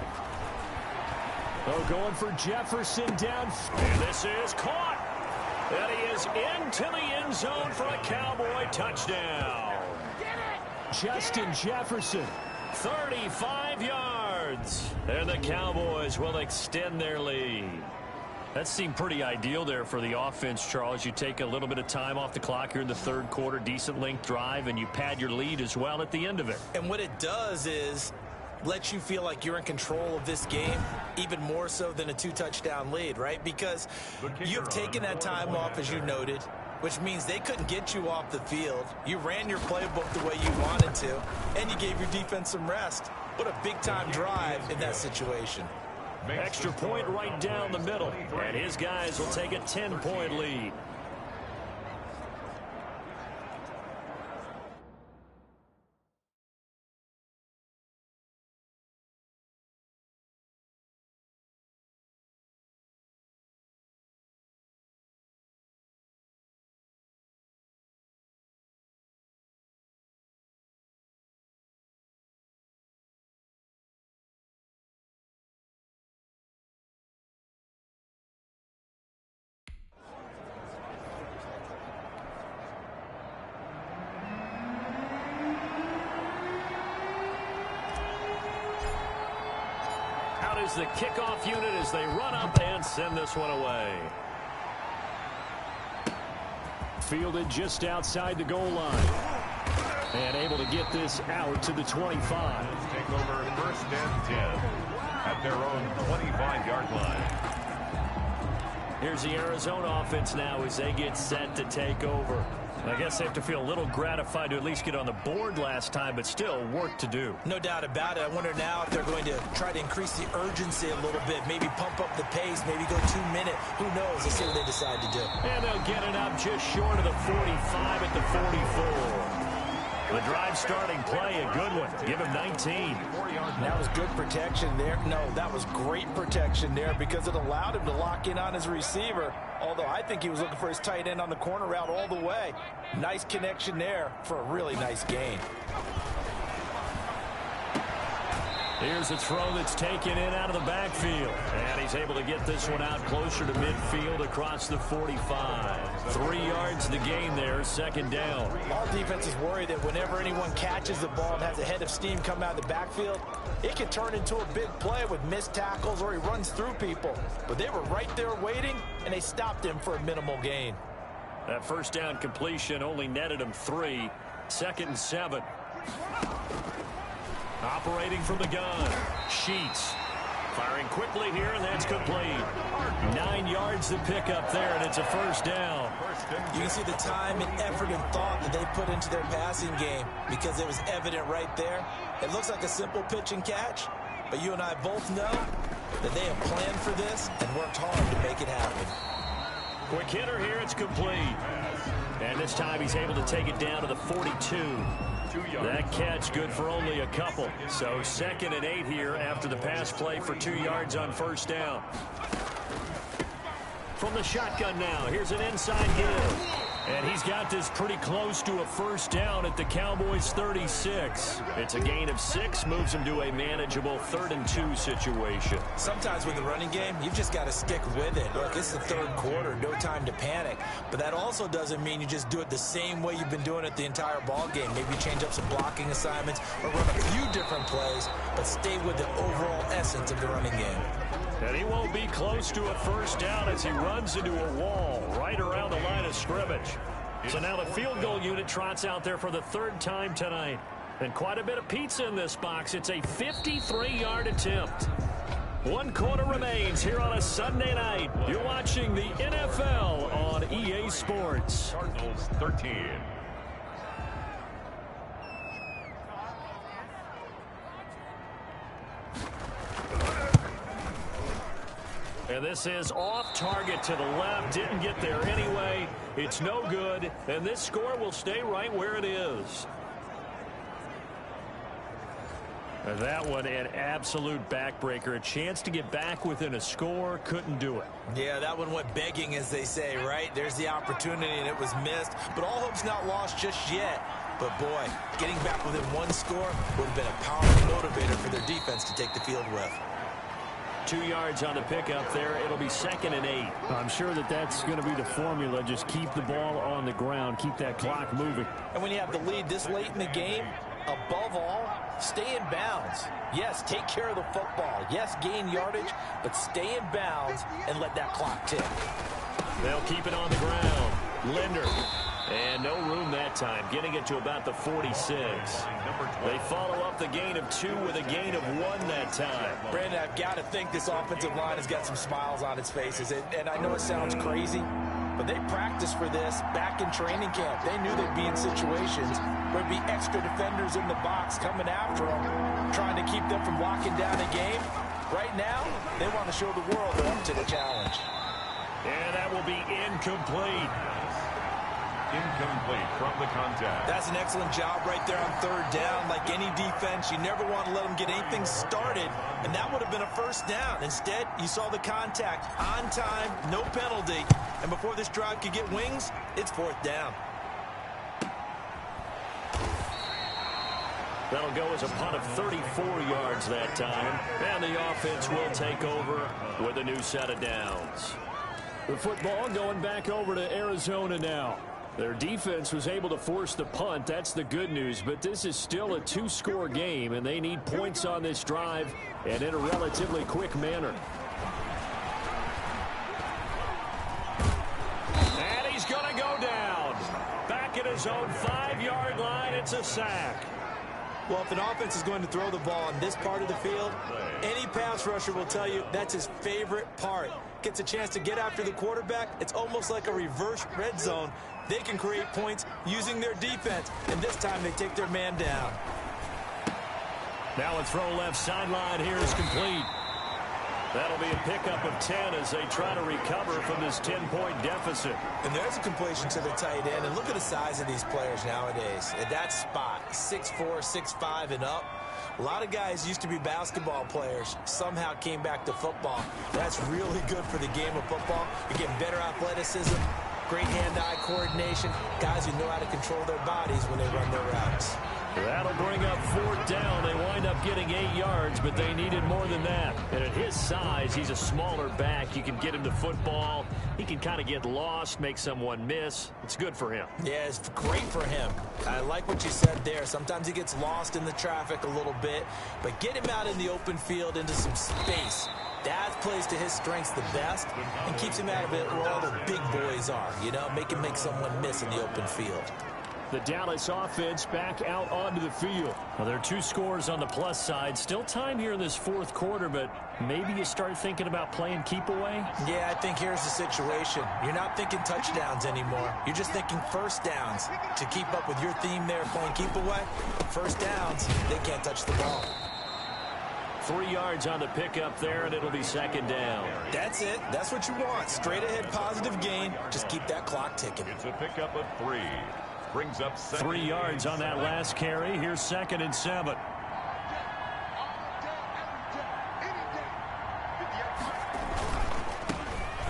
Oh, going for Jefferson down. And this is caught. And he is into the end zone for a Cowboy touchdown. Justin Jefferson, 35 yards. And the Cowboys will extend their lead. That seemed pretty ideal there for the offense, Charles. You take a little bit of time off the clock here in the 3rd quarter, decent length drive, and you pad your lead as well at the end of it. And what it does is lets you feel like you're in control of this game, even more so than a 2-touchdown lead, right? Because you've taken that time off, as you noted, which means they couldn't get you off the field. You ran your playbook the way you wanted to, and you gave your defense some rest. What a big-time drive in that situation. Extra point right down the middle, and his guys will take a 10-point lead. Is the kickoff unit as they run up and send this one away. Fielded just outside the goal line. And able to get this out to the 25. Take over 1st and 10 at their own 25-yard line. Here's the Arizona offense now as they get set to take over. I guess they have to feel a little gratified to at least get on the board last time, but still work to do. No doubt about it. I wonder now if they're going to try to increase the urgency a little bit, maybe pump up the pace, maybe go 2-minute. Who knows? Let's see what they decide to do. And they'll get it up just short of the 45 at the 44. The drive starting play, a good one. Give him 19. That was good protection there. No, that was great protection there because it allowed him to lock in on his receiver. Although I think he was looking for his tight end on the corner route all the way. Nice connection there for a really nice gain. Here's a throw that's taken in out of the backfield. And he's able to get this one out closer to midfield across the 45. 3 yards the gain there, 2nd down. All defenses worry that whenever anyone catches the ball and has a head of steam come out of the backfield, it can turn into a big play with missed tackles or he runs through people. But they were right there waiting, and they stopped him for a minimal gain. That 1st down completion only netted him 3. 2nd and 7. Operating from the gun. Sheets. Firing quickly here, and that's complete. 9 yards to pick up there, and it's a 1st down. You can see the time and effort and thought that they put into their passing game because it was evident right there. It looks like a simple pitch and catch, but you and I both know that they have planned for this and worked hard to make it happen. Quick hitter here, it's complete. And this time he's able to take it down to the 42. That catch good for only a couple. So 2nd and 8 here after the pass play for 2 yards on 1st down. From the shotgun now, here's an inside give. And he's got this pretty close to a 1st down at the Cowboys' 36. It's a gain of 6, moves him to a manageable 3rd and 2 situation. Sometimes with the running game, you've just got to stick with it. Look, it's the 3rd quarter, no time to panic. But that also doesn't mean you just do it the same way you've been doing it the entire ball game. Maybe change up some blocking assignments or run a few different plays, but stay with the overall essence of the running game. And he won't be close to a 1st down as he runs into a wall right around the line of scrimmage. So now the field goal unit trots out there for the 3rd time tonight. And quite a bit of pizza in this box. It's a 53-yard attempt. 1 quarter remains here on a Sunday night. You're watching the NFL on EA Sports. Cardinals 13. And this is off target to the left. Didn't get there anyway. It's no good. And this score will stay right where it is. And that one, an absolute backbreaker. A chance to get back within a score. Couldn't do it. Yeah, that one went begging, as they say, right? There's the opportunity, and it was missed. But all hope's not lost just yet. But, boy, getting back within 1 score would have been a powerful motivator for their defense to take the field with. 2 yards on the pickup there. It'll be 2nd and 8. I'm sure that's going to be the formula. Just keep the ball on the ground. Keep that clock moving. And when you have the lead this late in the game, above all, stay in bounds. Yes, take care of the football. Yes, gain yardage, but stay in bounds and let that clock tick. They'll keep it on the ground. Linder. And no room that time, getting it to about the 46. They follow up the gain of 2 with a gain of 1 that time. Brandon, I've got to think this offensive line has got some smiles on its faces. And I know it sounds crazy, but they practiced for this back in training camp. They knew they'd be in situations where there'd be extra defenders in the box coming after them, trying to keep them from locking down a game. Right now, they want to show the world they're up to the challenge. And that will be incomplete. Incomplete from the contact. That's an excellent job right there on third down. Like any defense, you never want to let them get anything started, and that would have been a first down. Instead, you saw the contact on time, no penalty, and before this drive could get wings, it's fourth down. That'll go as a punt of 34 yards that time, and the offense will take over with a new set of downs. The football going back over to Arizona now. Their defense was able to force the punt. That's the good news. But this is still a 2-score game, and they need points on this drive and in a relatively quick manner. And he's going to go down. Back at his own 5-yard line, it's a sack. Well, if an offense is going to throw the ball on this part of the field, any pass rusher will tell you that's his favorite part. Gets a chance to get after the quarterback. It's almost like a reverse red zone. They can create points using their defense, and this time they take their man down. Now a throw left sideline here is complete. That'll be a pickup of 10 as they try to recover from this 10-point deficit. And there's a completion to the tight end. And look at the size of these players nowadays. At that spot, 6'4", 6'5", and up. A lot of guys used to be basketball players, somehow came back to football. That's really good for the game of football. You're getting better athleticism, great hand-eye coordination, guys who know how to control their bodies when they run their routes. That'll bring up fourth down. They wind up getting 8 yards, but they needed more than that. And at his size, he's a smaller back. You can get him to football. He can kind of get lost, make someone miss. It's good for him. Yeah, it's great for him. I like what you said there. Sometimes he gets lost in the traffic a little bit, but get him out in the open field into some space. That plays to his strengths the best and keeps him out of it where all the big boys are, you know, make someone miss in the open field. The Dallas offense back out onto the field. Well, there are 2 scores on the plus side. Still time here in this fourth quarter, but maybe you start thinking about playing keep away? Yeah, I think here's the situation. You're not thinking touchdowns anymore. You're just thinking first downs. To keep up with your theme there, playing keep away, first downs, they can't touch the ball. 3 yards on the pickup there, and it'll be second down. That's it. That's what you want. Straight ahead positive gain. Just keep that clock ticking. It's a pickup of 3. Brings up 3 yards on that last carry. Here's 2nd and 7.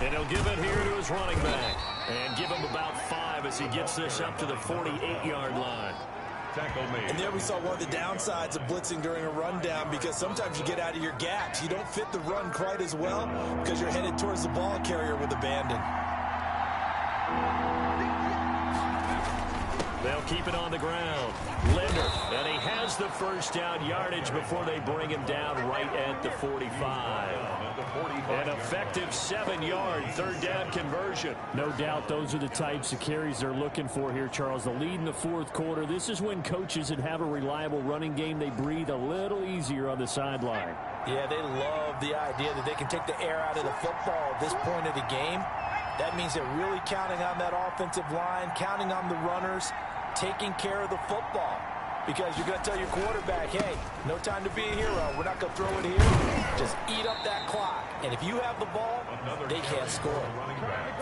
And he'll give it here to his running back. And give him about 5 as he gets this up to the 48-yard line. Tackle made. And there we saw one of the downsides of blitzing during a rundown, because sometimes you get out of your gaps. You don't fit the run quite as well because you're headed towards the ball carrier with abandon. They'll keep it on the ground. Linder, and he has the first down yardage before they bring him down right at the 45. An effective 7-yard third down conversion. No doubt those are the types of carries they're looking for here, Charles. The lead in the fourth quarter. This is when coaches that have a reliable running game, they breathe a little easier on the sideline. Yeah, they love the idea that they can take the air out of the football at this point of the game. That means they're really counting on that offensive line, counting on the runners, taking care of the football. Because you're going to tell your quarterback, hey, no time to be a hero. We're not going to throw it here. Just eat up that clock. And if you have the ball, they can't score.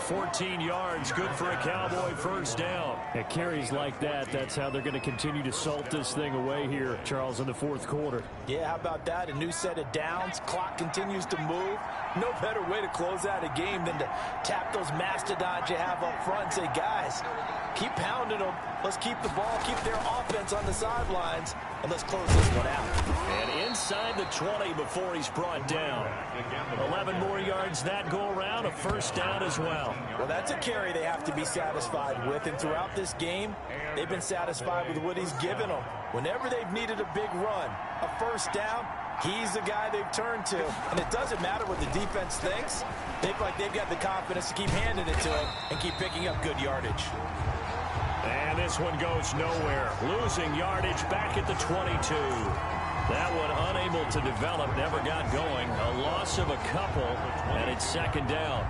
14 yards, good for a Cowboy first down. At carries like that, that's how they're going to continue to salt this thing away here, Charles, in the fourth quarter. Yeah, how about that? A new set of downs. Clock continues to move. No better way to close out a game than to tap those mastodons you have up front and say, guys, keep pounding them. Let's keep the ball, keep their offense on the sidelines, and let's close this one out. And inside the 20 before he's brought down. 11 more yards that go around, a first down as well. Well, that's a carry they have to be satisfied with, and throughout this game, they've been satisfied with what he's given them. Whenever they've needed a big run, a first down, he's the guy they've turned to. And it doesn't matter what the defense thinks. They look like they've got the confidence to keep handing it to him and keep picking up good yardage. this one goes nowhere. Losing yardage back at the 22. That one unable to develop, never got going. A loss of a couple, and it's second down.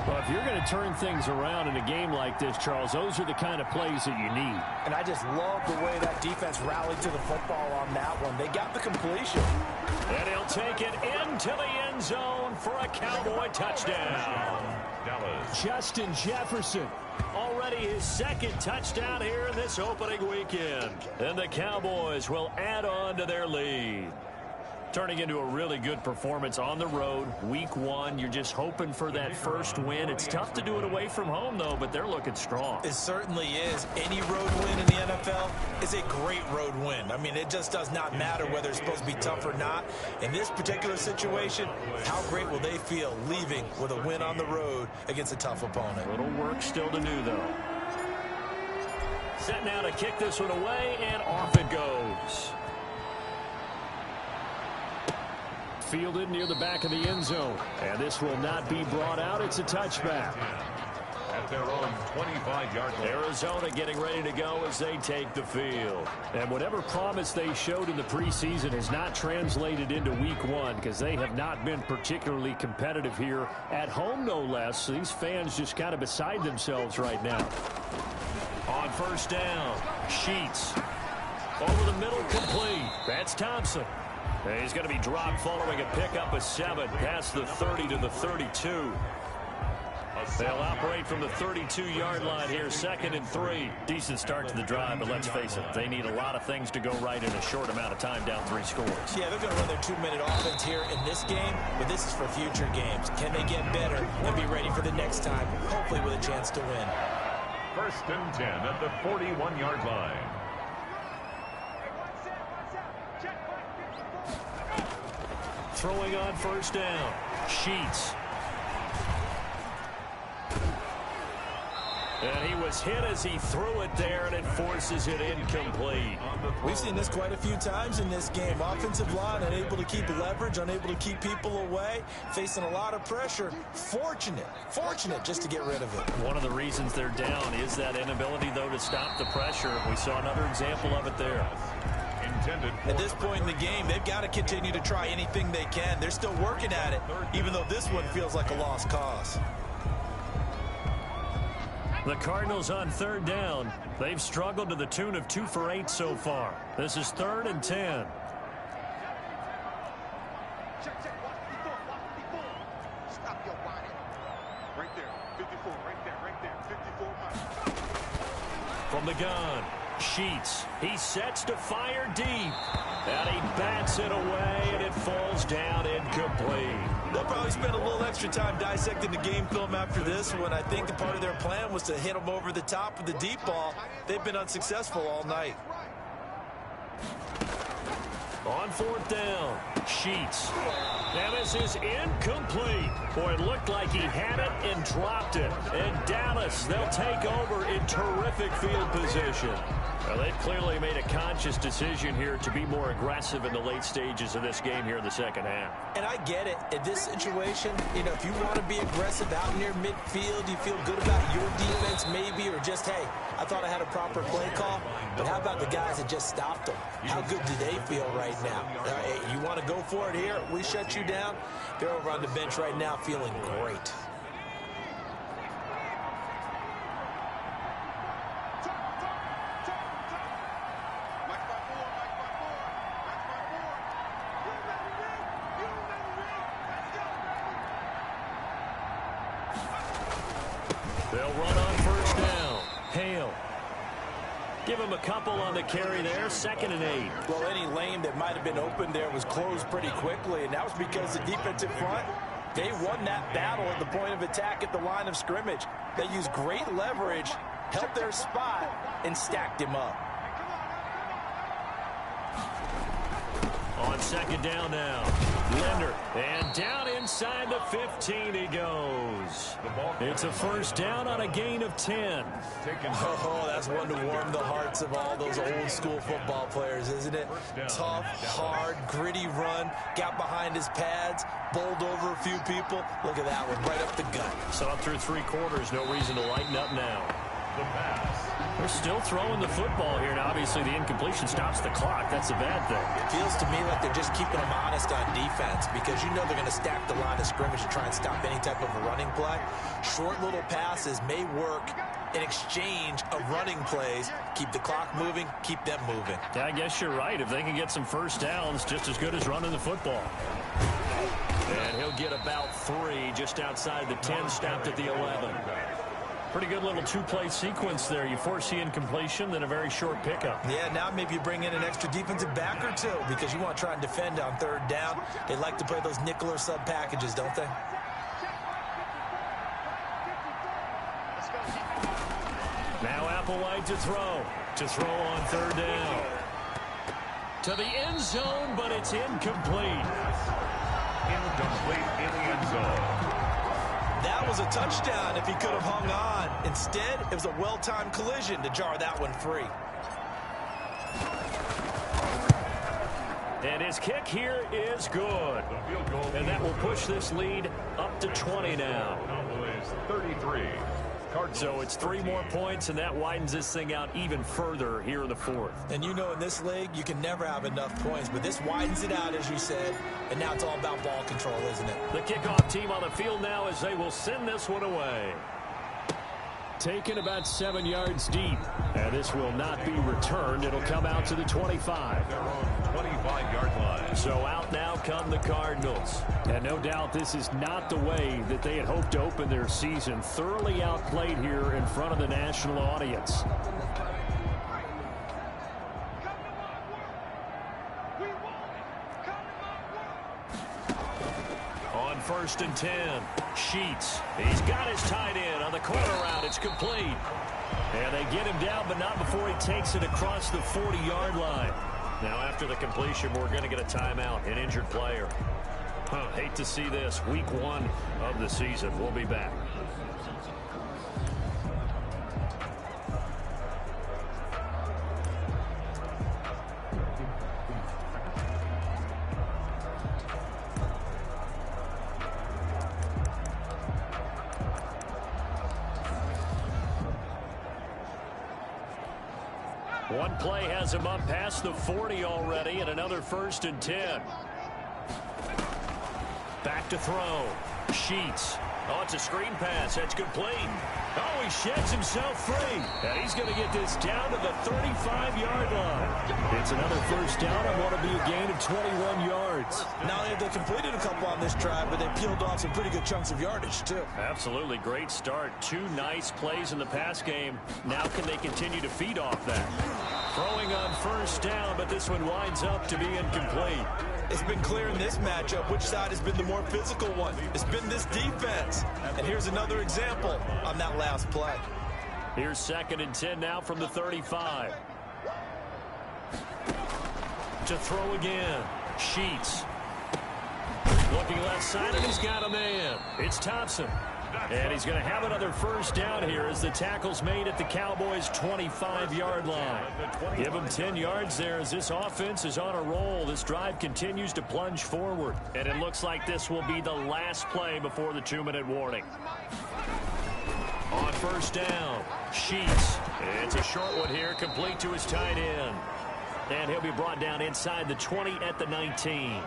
Well, if you're going to turn things around in a game like this, Charles, those are the kind of plays that you need. And I just love the way that defense rallied to the football on that one. They got the completion. And he'll take it into the end zone for a Cowboy touchdown. Dallas. Justin Jefferson. Already his second touchdown here in this opening weekend. And the Cowboys will add on to their lead. Turning into a really good performance on the road. Week 1, you're just hoping for that first win. It's tough to do it away from home, though, but they're looking strong. It certainly is. Any road win in the NFL is a great road win. I mean, it just does not matter whether it's supposed to be tough or not. In this particular situation, how great will they feel leaving with a win on the road against a tough opponent? A little work still to do, though. Set now to kick this one away, and off it goes. Fielded near the back of the end zone. And this will not be brought out. It's a touchback. At their own 25-yard line. Arizona getting ready to go as they take the field. And whatever promise they showed in the preseason has not translated into week 1 because they have not been particularly competitive here at home, no less. So these fans just kind of beside themselves right now. On first down, Sheets. Over the middle, complete. That's Thompson. And he's going to be dropped following a pickup of 7 past the 30 to the 32. They'll operate from the 32-yard line here, 2nd and 3. Decent start to the drive, but let's face it, they need a lot of things to go right in a short amount of time, down 3 scores. Yeah, they're going to run their 2-minute offense here in this game, but this is for future games. Can they get better and be ready for the next time, hopefully with a chance to win? 1st and 10 at the 41-yard line. Throwing on first down, Sheets. And he was hit as he threw it there, and it forces it incomplete. We've seen this quite a few times in this game. Offensive line unable to keep leverage, unable to keep people away, facing a lot of pressure. Fortunate just to get rid of it. One of the reasons they're down is that inability, though, to stop the pressure. We saw another example of it there. At this point in the game, they've got to continue to try anything they can. They're still working at it, even though this one feels like a lost cause. The Cardinals on 3rd down. They've struggled to the tune of 2 for 8 so far. This is 3rd and 10. From the gun, Sheets. He sets to fire deep. And he bats it away, and it falls down incomplete. They'll probably spend a little extra time dissecting the game film after this one. I think the part of their plan was to hit them over the top of the deep ball. They've been unsuccessful all night. On 4th down, Sheets. And this is incomplete. Boy, it looked like he had it and dropped it. And Dallas, they'll take over in terrific field position. Well, they've clearly made a conscious decision here to be more aggressive in the late stages of this game here in the second half. And I get it. In this situation, you know, if you want to be aggressive out near midfield, you feel good about your defense maybe, or just, hey, I thought I had a proper play call. But how about the guys that just stopped them? How good do they feel right now? Hey, you want to go for it here? We shut you down? They're over on the bench right now feeling great. They'll run on first down. Hale. Give him a couple on the carry there. 2nd and 8. Well, any lane that might have been open there was closed pretty quickly, and that was because the defensive front, they won that battle at the point of attack at the line of scrimmage. They used great leverage, held their spot, and stacked him up. On 2nd down now, Leonard, and down inside the 15 he goes. It's a first down on a gain of 10. Oh, that's one to warm the hearts of all those old school football players, isn't it? Tough, hard, gritty run, got behind his pads, bowled over a few people. Look at that one, right up the gut. Saw it through 3 quarters, no reason to lighten up now. the pass. They're still throwing the football here, and obviously the incompletion stops the clock. That's a bad thing. It feels to me like they're just keeping them honest on defense because you know they're going to stack the line of scrimmage to try and stop any type of a running play. Short little passes may work in exchange of running plays. Keep the clock moving, keep them moving. Yeah, I guess you're right. If they can get some first downs, just as good as running the football. And he'll get about 3 just outside the 10, stopped at the 11. Pretty good little two-play sequence there. You force the incompletion, then a very short pickup. Yeah, now maybe you bring in an extra defensive back or two because you want to try and defend on third down. They like to play those nickel or sub packages, don't they? Now Applewhite to throw. To throw on third down. To the end zone, but it's incomplete. Incomplete in the end zone. That was a touchdown if he could have hung on. Instead, it was a well-timed collision to jar that one free. And his kick here is good. And that will push this lead up to 20 now. Cowboys 33. So it's 3 more points, and that widens this thing out even further here in the 4th. And you know in this league, you can never have enough points, but this widens it out, as you said, and now it's all about ball control, isn't it? The kickoff team on the field now as they will send this one away. Taken about 7 yards deep, and this will not be returned. It'll come out to the 25. Their own 25-yard line. So out now come the Cardinals. And no doubt this is not the way that they had hoped to open their season. Thoroughly outplayed here in front of the national audience. On 1st and 10, Sheets. He's got his tight end on the corner route. It's complete. And they get him down, but not before he takes it across the 40-yard line. Now after the completion, we're going to get a timeout, an injured player. Hate to see this. Week 1 of the season. We'll be back. One play has him up past the 40 already, and another 1st and 10. Back to throw. Sheets. Oh, it's a screen pass. That's complete. Oh, he sheds himself free. And he's going to get this down to the 35-yard line. It's another first down and want to be a gain of 21 yards. Not only have they completed a couple on this drive, but they peeled off some pretty good chunks of yardage, too. Absolutely. Great start. 2 nice plays in the pass game. Now can they continue to feed off that? Throwing on first down, but this one winds up to be incomplete. It's been clear in this matchup which side has been the more physical one. It's been this defense. And here's another example on that last play. Here's 2nd and 10 now from the 35. To throw again. Sheets. Looking left side, and he's got a man. It's Thompson. And he's going to have another first down here as the tackle's made at the Cowboys' 25-yard line. Give them 10 yards there as this offense is on a roll. This drive continues to plunge forward. And it looks like this will be the last play before the 2-minute warning. On first down, Sheets. It's a short one here, complete to his tight end. And he'll be brought down inside the 20 at the 19.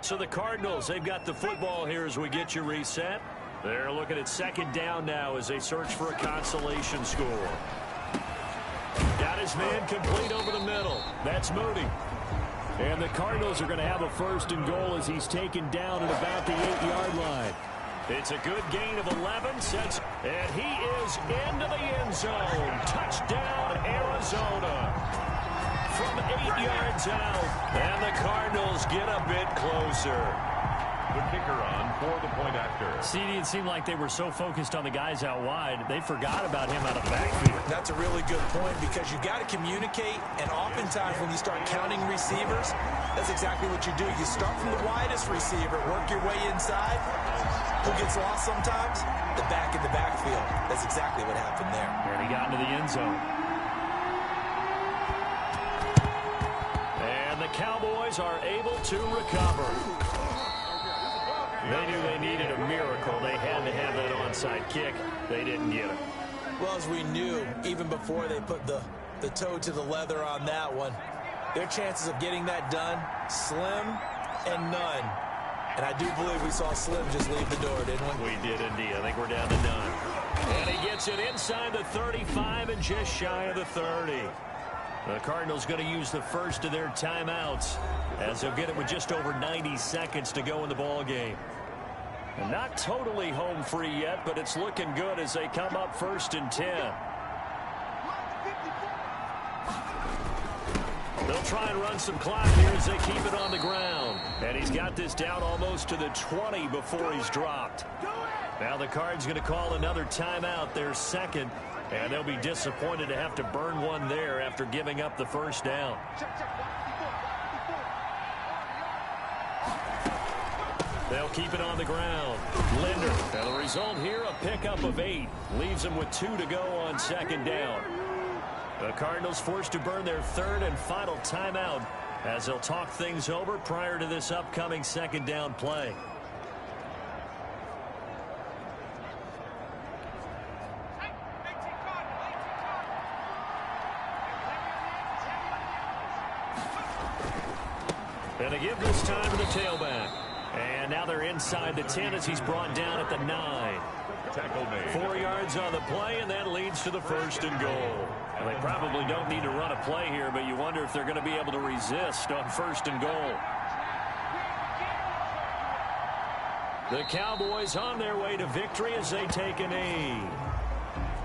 So the Cardinals, they've got the football here as we get you reset. They're looking at 2nd down now as they search for a consolation score. Got his man complete over the middle. That's Moody. And the Cardinals are going to have a 1st and goal as he's taken down at about the 8-yard line. It's a good gain of 11. And he is into the end zone. Touchdown, Arizona. From 8 yards out, and the Cardinals get a bit closer. The kicker on for the point after. CD, it seemed like they were so focused on the guys out wide, they forgot about him out of the backfield. That's a really good point because you got to communicate, and oftentimes when you start counting receivers, that's exactly what you do. You start from the widest receiver, work your way inside. Who gets lost sometimes? The back in the backfield. That's exactly what happened there. And he got into the end zone. Cowboys are able to recover. They knew they needed a miracle. They had to have that onside kick. They didn't get it. Well, as we knew, even before they put the toe to the leather on that one, their chances of getting that done, slim and none. And I do believe we saw Slim just leave the door, didn't we? We did indeed. I think we're down to none. And he gets it inside the 35 and just shy of the 30. The Cardinals going to use the first of their timeouts as they'll get it with just over 90 seconds to go in the ball game. And not totally home free yet, but it's looking good as they come up 1st and 10. They'll try and run some clock here as they keep it on the ground. And he's got this down almost to the 20 before he's dropped. Now the Cards going to call another timeout, their second. And they'll be disappointed to have to burn one there after giving up the first down. They'll keep it on the ground. Linder. And the result here, a pickup of 8. Leaves them with 2 to go on 2nd down. The Cardinals forced to burn their 3rd and final timeout as they'll talk things over prior to this upcoming 2nd down play. And they give this time to the tailback. And now they're inside the 10 as he's brought down at the 9. 4 yards on the play, and that leads to the 1st and goal. And they probably don't need to run a play here, but you wonder if they're going to be able to resist on 1st and goal. The Cowboys on their way to victory as they take a knee.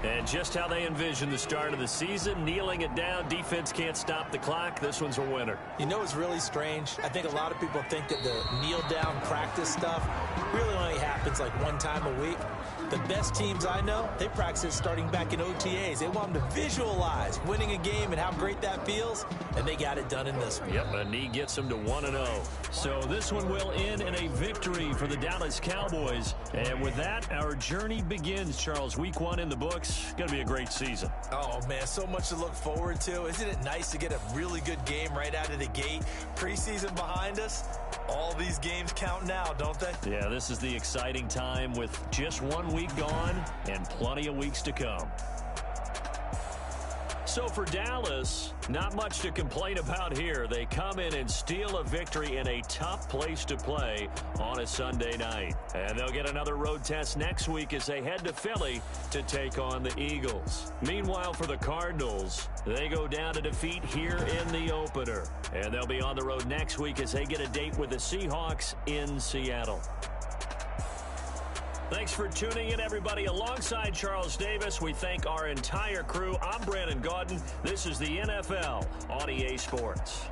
And just how they envision the start of the season, kneeling it down, defense can't stop the clock. This one's a winner. You know what's really strange? I think a lot of people think that the kneel-down practice stuff really only happens like one time a week. The best teams I know, they practice it starting back in OTAs. They want them to visualize winning a game and how great that feels, and they got it done in this one. Yep, a knee gets them to 1-0. So this one will end in a victory for the Dallas Cowboys. And with that, our journey begins, Charles. Week 1 in the books. Going to be a great season. Oh, man, so much to look forward to. Isn't it nice to get a really good game right out of the gate? Preseason behind us. All these games count now, don't they? Yeah, this is the exciting time with just 1 week gone and plenty of weeks to come. So for Dallas, not much to complain about here. They come in and steal a victory in a tough place to play on a Sunday night. And they'll get another road test next week as they head to Philly to take on the Eagles. Meanwhile, for the Cardinals, they go down to defeat here in the opener. And they'll be on the road next week as they get a date with the Seahawks in Seattle. Thanks for tuning in, everybody. Alongside Charles Davis, we thank our entire crew. I'm Brandon Gaudin. This is the NFL on EA Sports.